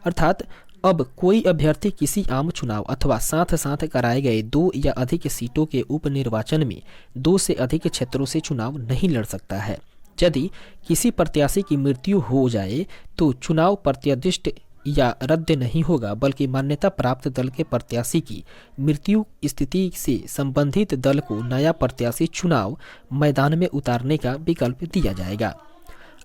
[SPEAKER 1] अर्थात अब कोई अभ्यर्थी किसी आम चुनाव अथवा साथ साथ कराए गए 2 या अधिक सीटों के उपनिर्वाचन में 2 से अधिक क्षेत्रों से चुनाव नहीं लड़ सकता है। यदि किसी प्रत्याशी की मृत्यु हो जाए तो चुनाव प्रत्यादिष्ट या रद्द नहीं होगा, बल्कि मान्यता प्राप्त दल के प्रत्याशी की मृत्यु स्थिति से संबंधित दल को नया प्रत्याशी चुनाव मैदान में उतारने का विकल्प दिया जाएगा।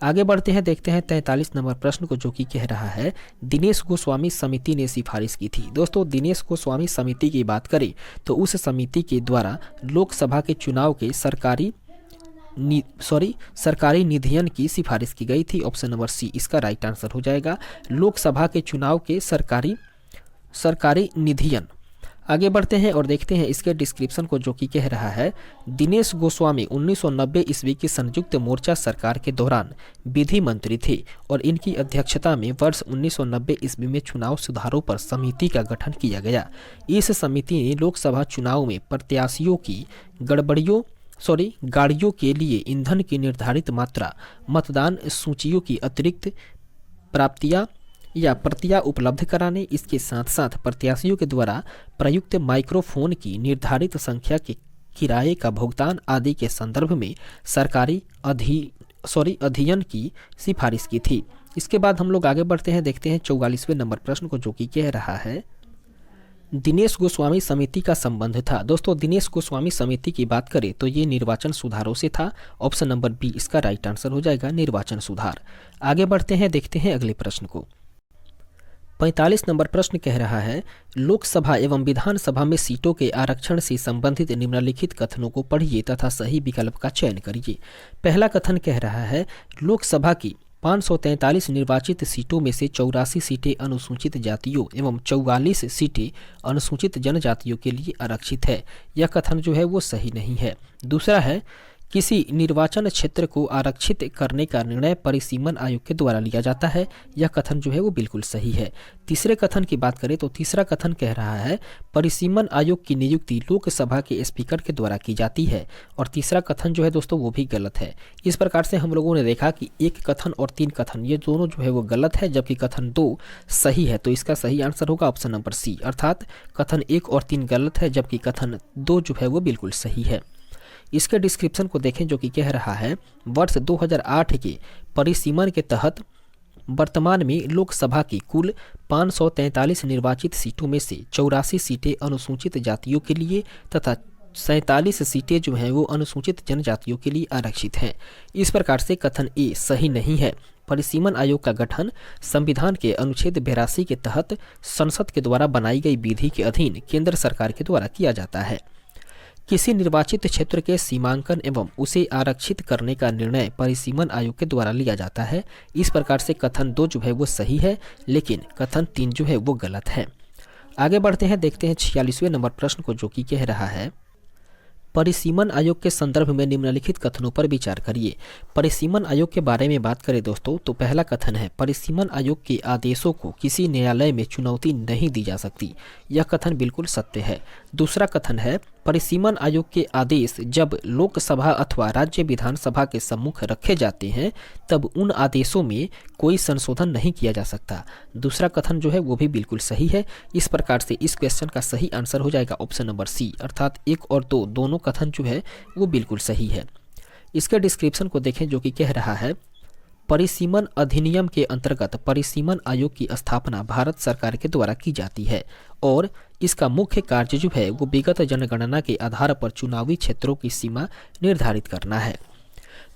[SPEAKER 1] आगे बढ़ते हैं, देखते हैं 43 नंबर प्रश्न को, जो कि कह रहा है दिनेश गोस्वामी समिति ने सिफारिश की थी। दोस्तों, दिनेश गोस्वामी समिति की बात करें तो उस समिति के द्वारा लोकसभा के चुनाव के सरकारी निधियन की सिफारिश की गई थी। ऑप्शन नंबर सी इसका राइट आंसर हो जाएगा। लोकसभा के चुनाव के सरकारी निधियन। आगे बढ़ते हैं और देखते हैं इसके डिस्क्रिप्शन को, जो कि कह रहा है दिनेश गोस्वामी 1990 ईस्वी की संयुक्त मोर्चा सरकार के दौरान विधि मंत्री थे और इनकी अध्यक्षता में वर्ष 1990 ईस्वी में चुनाव सुधारों पर समिति का गठन किया गया। इस समिति ने लोकसभा चुनाव में प्रत्याशियों की गाड़ियों के लिए ईंधन की निर्धारित मात्रा, मतदान सूचियों की अतिरिक्त प्रतियां उपलब्ध कराने, इसके साथ साथ प्रत्याशियों के द्वारा प्रयुक्त माइक्रोफोन की निर्धारित संख्या के किराए का भुगतान आदि के संदर्भ में सरकारी अध्ययन की सिफारिश की थी। इसके बाद हम लोग आगे बढ़ते हैं, देखते हैं 44वें नंबर प्रश्न को, जो कि कह रहा है दिनेश गोस्वामी समिति का संबंध था। दोस्तों, दिनेश गोस्वामी समिति की बात करें तो ये निर्वाचन सुधारों से था। ऑप्शन नंबर बी इसका राइट आंसर हो जाएगा, निर्वाचन सुधार। आगे बढ़ते हैं, देखते हैं अगले प्रश्न को। 45 नंबर प्रश्न कह रहा है लोकसभा एवं विधानसभा में सीटों के आरक्षण से संबंधित निम्नलिखित कथनों को पढ़िए तथा सही विकल्प का चयन करिए। पहला कथन कह रहा है लोकसभा की 543 निर्वाचित सीटों में से 84 सीटें अनुसूचित जातियों एवं 44 सीटें अनुसूचित जनजातियों के लिए आरक्षित है। यह कथन जो है वो सही नहीं है। दूसरा है किसी निर्वाचन क्षेत्र को आरक्षित करने का निर्णय परिसीमन आयोग के द्वारा लिया जाता है। यह कथन जो है वो बिल्कुल सही है। तीसरे कथन की बात करें तो तीसरा कथन कह रहा है परिसीमन आयोग की नियुक्ति लोकसभा के स्पीकर के द्वारा की जाती है और तीसरा कथन जो है दोस्तों वो भी गलत है। इस प्रकार से हम लोगों ने देखा कि 1 कथन और 3 कथन ये दोनों जो है वो गलत है, जबकि कथन 2 सही है। तो इसका सही आंसर होगा ऑप्शन नंबर सी, अर्थात कथन 1 और 3 गलत है, जबकि कथन 2 जो है वो बिल्कुल सही है। इसके डिस्क्रिप्शन को देखें, जो कि कह रहा है वर्ष 2008 के परिसीमन के तहत वर्तमान में लोकसभा की कुल 543 निर्वाचित सीटों में से 84 सीटें अनुसूचित जातियों के लिए तथा 47 सीटें जो हैं वो अनुसूचित जनजातियों के लिए आरक्षित हैं। इस प्रकार से कथन ए सही नहीं है। परिसीमन आयोग का गठन संविधान के अनुच्छेद 82 के तहत संसद के द्वारा बनाई गई विधि के अधीन केंद्र सरकार के द्वारा किया जाता है। किसी निर्वाचित क्षेत्र के सीमांकन एवं उसे आरक्षित करने का निर्णय परिसीमन आयोग के द्वारा लिया जाता है। इस प्रकार से कथन 2 जो है वो सही है, लेकिन कथन 3 जो है वो गलत है। आगे बढ़ते हैं, देखते हैं 46वें नंबर प्रश्न को, जो कि कह रहा है परिसीमन आयोग के संदर्भ में निम्नलिखित कथनों पर विचार करिए। परिसीमन आयोग के बारे में बात करें दोस्तों तो पहला कथन है परिसीमन आयोग के आदेशों को किसी न्यायालय में चुनौती नहीं दी जा सकती। यह कथन बिल्कुल सत्य है। दूसरा कथन है परिसीमन आयोग के आदेश जब लोकसभा अथवा राज्य विधानसभा के सम्मुख रखे जाते हैं तब उन आदेशों में कोई संशोधन नहीं किया जा सकता। दूसरा कथन जो है वो भी बिल्कुल सही है। इस प्रकार से इस क्वेश्चन का सही आंसर हो जाएगा ऑप्शन नंबर सी, अर्थात 1 और 2 दोनों कथन जो है वो बिल्कुल सही है। इसके डिस्क्रिप्शन को देखें जो कि कह रहा है परिसीमन अधिनियम के अंतर्गत परिसीमन आयोग की स्थापना भारत सरकार के द्वारा की जाती है और इसका मुख्य कार्य जो है वो विगत जनगणना के आधार पर चुनावी क्षेत्रों की सीमा निर्धारित करना है।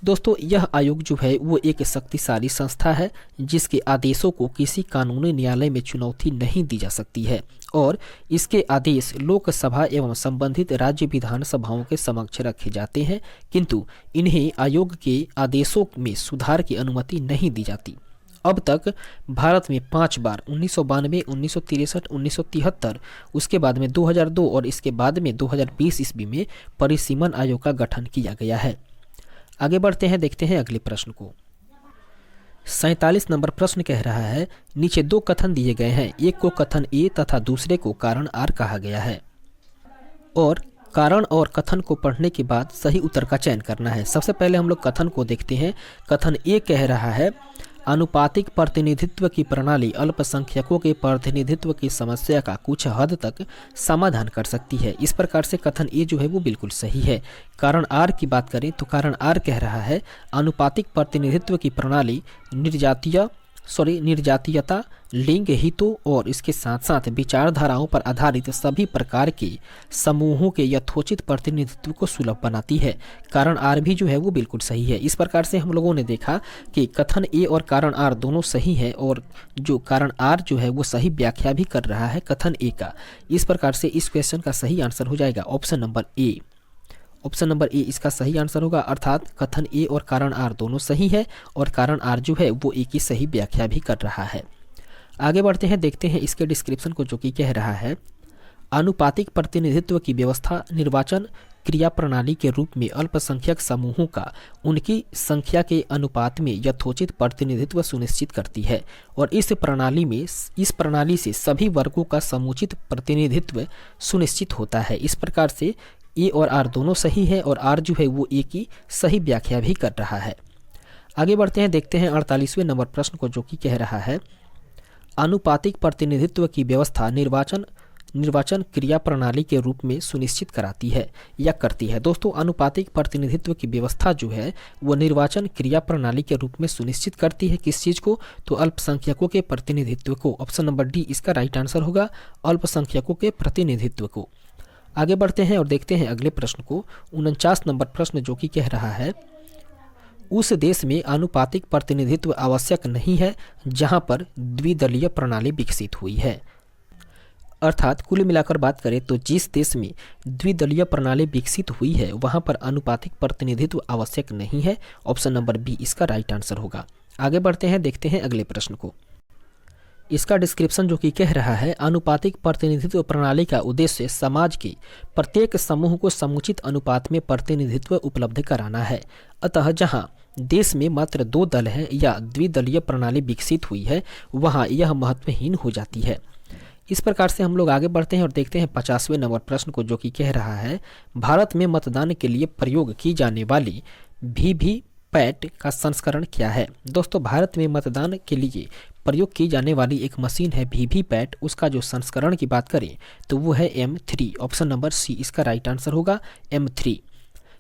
[SPEAKER 1] दोस्तों यह आयोग जो है वो एक शक्तिशाली संस्था है जिसके आदेशों को किसी कानूनी न्यायालय में चुनौती नहीं दी जा सकती है और इसके आदेश लोकसभा एवं संबंधित राज्य विधानसभाओं के समक्ष रखे जाते हैं, किंतु इन्हें आयोग के आदेशों में सुधार की अनुमति नहीं दी जाती। अब तक भारत में 5 बार 1992, 1963, 1973, उसके बाद में 2002 और इसके बाद में 2020 ईस्वी में परिसीमन आयोग का गठन किया गया है। आगे बढ़ते हैं, देखते हैं अगले प्रश्न को। 47 नंबर प्रश्न कह रहा है नीचे 2 कथन दिए गए हैं, एक को कथन ए तथा दूसरे को कारण आर कहा गया है और कारण और कथन को पढ़ने के बाद सही उत्तर का चयन करना है। सबसे पहले हम लोग कथन को देखते हैं। कथन ए कह रहा है आनुपातिक प्रतिनिधित्व की प्रणाली अल्पसंख्यकों के प्रतिनिधित्व की समस्या का कुछ हद तक समाधान कर सकती है। इस प्रकार से कथन ए जो है वो बिल्कुल सही है। कारण आर की बात करें तो कारण आर कह रहा है आनुपातिक प्रतिनिधित्व की प्रणाली निर्जातीयता, लिंग हितों और इसके साथ साथ विचारधाराओं पर आधारित सभी प्रकार के समूहों के यथोचित प्रतिनिधित्व को सुलभ बनाती है। कारण आर भी जो है वो बिल्कुल सही है। इस प्रकार से हम लोगों ने देखा कि कथन ए और कारण आर दोनों सही है और जो कारण आर जो है वो सही व्याख्या भी कर रहा है कथन ए का। इस प्रकार से इस क्वेश्चन का सही आंसर हो जाएगा option number A. Option number A इसका सही आंसर होगा, अर्थात कथन ए और कारण आर दोनों सही है और कारण आर जो है वो ए की सही व्याख्या भी कर रहा है। आगे बढ़ते हैं, देखते हैं इसके डिस्क्रिप्शन को जो कि कह रहा है आनुपातिक प्रतिनिधित्व की व्यवस्था निर्वाचन क्रिया प्रणाली के रूप में अल्पसंख्यक समूहों का उनकी संख्या के अनुपात में यथोचित प्रतिनिधित्व सुनिश्चित करती है और इस प्रणाली से सभी वर्गों का समुचित प्रतिनिधित्व सुनिश्चित होता है। इस प्रकार से ए और आर दोनों सही है और आर जो है वो ए की सही व्याख्या भी कर रहा है। आगे बढ़ते हैं, देखते हैं 48वें नंबर प्रश्न को जो कि कह रहा है आनुपातिक प्रतिनिधित्व की व्यवस्था निर्वाचन क्रिया प्रणाली के रूप में सुनिश्चित कराती है या करती है। दोस्तों अनुपातिक प्रतिनिधित्व की व्यवस्था जो है वो निर्वाचन क्रिया प्रणाली के रूप में सुनिश्चित करती है किस चीज़ को, तो अल्पसंख्यकों के प्रतिनिधित्व को। ऑप्शन नंबर डी इसका राइट आंसर होगा, अल्पसंख्यकों के प्रतिनिधित्व को। आगे बढ़ते हैं और देखते हैं अगले प्रश्न को। 49 नंबर प्रश्न जो कि कह रहा है उस देश में आनुपातिक प्रतिनिधित्व आवश्यक नहीं है जहां पर द्विदलीय प्रणाली विकसित हुई है। अर्थात कुल मिलाकर बात करें तो जिस देश में द्विदलीय प्रणाली विकसित हुई है वहां पर आनुपातिक प्रतिनिधित्व आवश्यक नहीं है। ऑप्शन नंबर बी इसका राइट आंसर होगा। आगे बढ़ते हैं, देखते हैं अगले प्रश्न को। इसका डिस्क्रिप्शन जो कि कह रहा है आनुपातिक प्रतिनिधित्व प्रणाली का उद्देश्य समाज के प्रत्येक समूह को समुचित अनुपात में प्रतिनिधित्व उपलब्ध कराना है। अतः जहां देश में मात्र 2 दल हैं या द्विदलीय प्रणाली विकसित हुई है वहां यह महत्वहीन हो जाती है। इस प्रकार से हम लोग आगे बढ़ते हैं और देखते हैं 50वें नंबर प्रश्न को जो कि कह रहा है भारत में मतदान के लिए प्रयोग की जाने वाली वीवीपैट का संस्करण क्या है। दोस्तों भारत में मतदान के लिए प्रयोग की जाने वाली एक मशीन है वीवीपैट, उसका जो संस्करण की बात करें तो वो है M3। ऑप्शन नंबर सी इसका राइट आंसर होगा, M3।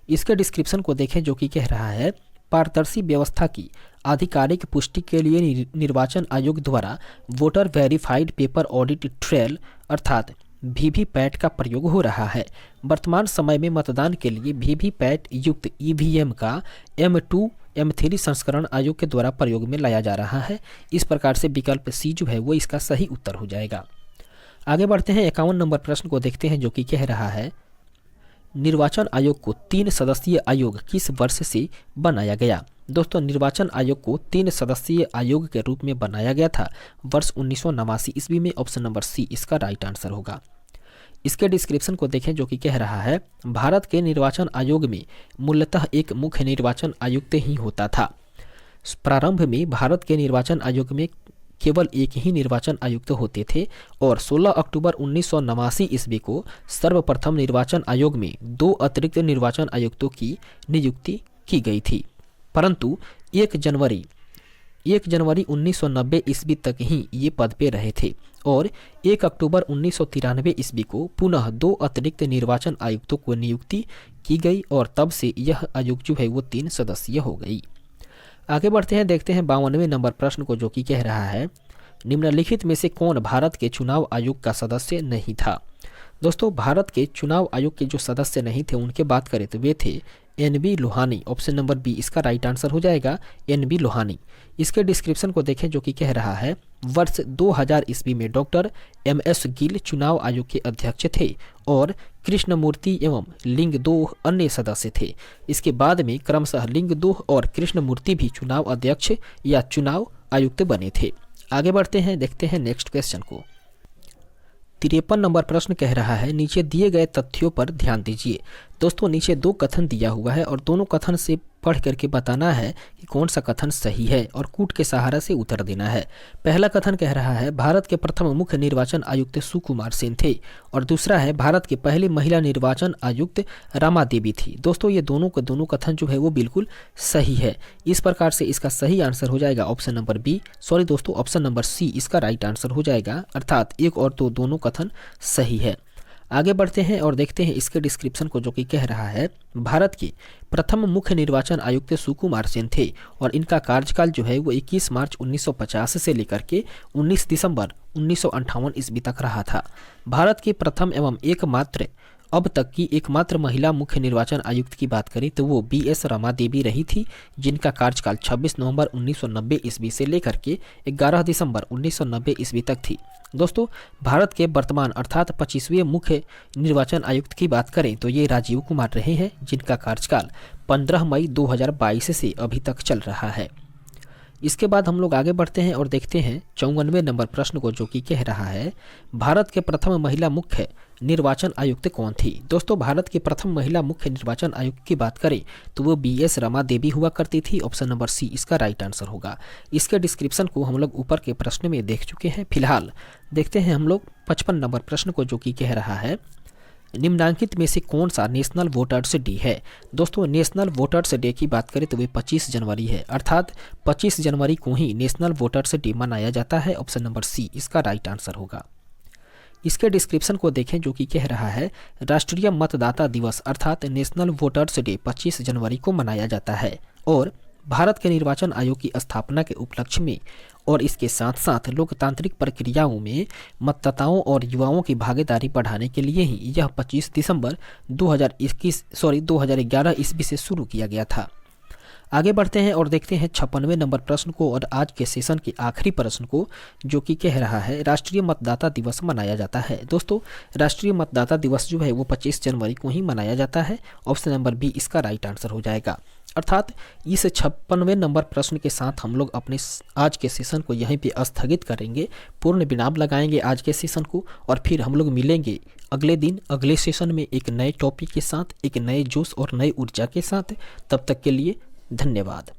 [SPEAKER 1] इसके डिस्क्रिप्शन को देखें जो कि कह रहा है पारदर्शी व्यवस्था की आधिकारिक पुष्टि के लिए निर्वाचन आयोग द्वारा voter verified paper audit trail अर्थात वीवीपैट का प्रयोग हो रहा है। वर्तमान समय में मतदान के लिए वीवीपैट युक्त ईवीएम का M2 M3 संस्करण आयोग के द्वारा प्रयोग में लाया जा रहा है। इस प्रकार से विकल्प सी जो है वो इसका सही उत्तर हो जाएगा। आगे बढ़ते हैं 51 नंबर प्रश्न को देखते हैं जो कि कह रहा है निर्वाचन आयोग को 3 सदस्यीय आयोग किस वर्ष से बनाया गया। दोस्तों निर्वाचन आयोग को 3 सदस्यीय आयोग के रूप में बनाया गया था वर्ष 1989 ईस्वी में। ऑप्शन नंबर सी इसका राइट आंसर होगा। इसके डिस्क्रिप्शन को देखें जो कि कह रहा है भारत के निर्वाचन आयोग में मूलतः एक मुख्य निर्वाचन आयुक्त ही होता था। प्रारंभ में भारत के निर्वाचन आयोग में केवल एक ही निर्वाचन आयुक्त होते थे और 16 अक्टूबर 1989 ईस्वी को सर्वप्रथम निर्वाचन आयोग में 2 अतिरिक्त निर्वाचन आयुक्तों की नियुक्ति की गई थी, परंतु 1 जनवरी 1990 ईस्वी तक ही ये पद पे रहे थे और 1 अक्टूबर 1993 ईस्वी को पुनः 2 अतिरिक्त निर्वाचन आयुक्तों को नियुक्ति की गई और तब से यह आयोग जो है वो 3 सदस्यीय हो गई। आगे बढ़ते हैं, देखते हैं 52वें नंबर प्रश्न को जो कि कह रहा है निम्नलिखित में से कौन भारत के चुनाव आयोग का सदस्य नहीं था। दोस्तों, भारत के चुनाव आयोग के जो सदस्य नहीं थे उनके बात करें तो वे थे NB. Lohani. Option number B इसका राइट आंसर हो जाएगा, एन.बी. लोहानी। इसके डिस्क्रिप्शन को देखें जो कि कह रहा है वर्ष 2000 ईस्वी में डॉक्टर M.S. गिल चुनाव आयोग के अध्यक्ष थे और कृष्णमूर्ति एवं लिंगदोह अन्य सदस्य थे। इसके बाद में क्रमशः लिंगदोह और कृष्णमूर्ति भी चुनाव अध्यक्ष या चुनाव आयुक्त बने थे। आगे बढ़ते हैं, देखते हैं नेक्स्ट क्वेश्चन को। 53 नंबर प्रश्न कह रहा है नीचे दिए गए तथ्यों पर ध्यान दीजिए। दोस्तों, नीचे 2 कथन दिया हुआ है और दोनों कथन से पढ़ करके बताना है कि कौन सा कथन सही है और कूट के सहारा से उत्तर देना है। पहला कथन कह रहा है भारत के प्रथम मुख्य निर्वाचन आयुक्त सुकुमार सेन थे और दूसरा है भारत के पहले महिला निर्वाचन आयुक्त रमा देवी थी। दोस्तों, ये दोनों कथन जो है वो बिल्कुल सही है। इस प्रकार से इसका सही आंसर हो जाएगा ऑप्शन नंबर बी, सॉरी दोस्तों ऑप्शन नंबर सी इसका राइट आंसर हो जाएगा, अर्थात 1 और 2 दोनों कथन सही है। आगे बढ़ते हैं और देखते हैं इसके डिस्क्रिप्शन को जो कि कह रहा है भारत के प्रथम मुख्य निर्वाचन आयुक्त सुकुमार सेन थे और इनका कार्यकाल जो है वो 21 मार्च 1950 से लेकर के 19 दिसंबर 1958 ईस्वी तक रहा था। भारत की प्रथम एवं अब तक की एकमात्र महिला मुख्य निर्वाचन आयुक्त की बात करें तो वो B.S. रमा देवी रही थी, जिनका कार्यकाल 26 नवंबर 1990 ईस्वी से लेकर के 11 दिसंबर 1990 ईस्वी तक थी। दोस्तों, भारत के वर्तमान अर्थात 25वें मुख्य निर्वाचन आयुक्त की बात करें तो ये राजीव कुमार रहे हैं, जिनका कार्यकाल 15 मई 2022 से अभी तक चल रहा है। इसके बाद हम लोग आगे बढ़ते हैं और देखते हैं 54वें नंबर प्रश्न को जो कि कह रहा है भारत के प्रथम महिला मुख्य निर्वाचन आयुक्त कौन थी। दोस्तों, भारत की प्रथम महिला मुख्य निर्वाचन आयुक्त की बात करें तो वो B.S. रमा देवी हुआ करती थी। ऑप्शन नंबर सी इसका राइट आंसर होगा। इसके डिस्क्रिप्शन को हम लोग ऊपर के प्रश्न में देख चुके हैं। फिलहाल देखते हैं हम लोग 55 नंबर प्रश्न को जो कि कह रहा है निम्नांकित में से कौन सा नेशनल वोटर्स डे है। दोस्तों, नेशनल वोटर्स डे की बात करें तो वे 25 जनवरी है, अर्थात 25 जनवरी को ही नेशनल वोटर्स डे मनाया जाता है। ऑप्शन नंबर सी इसका राइट आंसर होगा। इसके डिस्क्रिप्शन को देखें जो कि कह रहा है राष्ट्रीय मतदाता दिवस अर्थात नेशनल वोटर्स डे 25 जनवरी को मनाया जाता है और भारत के निर्वाचन आयोग की स्थापना के उपलक्ष्य में और इसके साथ साथ लोकतांत्रिक प्रक्रियाओं में मतदाताओं और युवाओं की भागीदारी बढ़ाने के लिए ही यह 25 दिसंबर 2011 ईस्वी से शुरू किया गया था। आगे बढ़ते हैं और देखते हैं 56वें नंबर प्रश्न को और आज के सेशन के आखिरी प्रश्न को जो कि कह रहा है राष्ट्रीय मतदाता दिवस मनाया जाता है। दोस्तों, राष्ट्रीय मतदाता दिवस जो है वो 25 जनवरी को ही मनाया जाता है। ऑप्शन नंबर बी इसका राइट आंसर हो जाएगा। अर्थात इस 56वें नंबर प्रश्न के साथ हम लोग अपने आज के सेशन को यहीं पे स्थगित करेंगे, पूर्ण विराम लगाएंगे आज के सेशन को और फिर हम लोग मिलेंगे अगले दिन अगले सेशन में एक नए टॉपिक के साथ, एक नए जोश और नई ऊर्जा के साथ। तब तक के लिए धन्यवाद।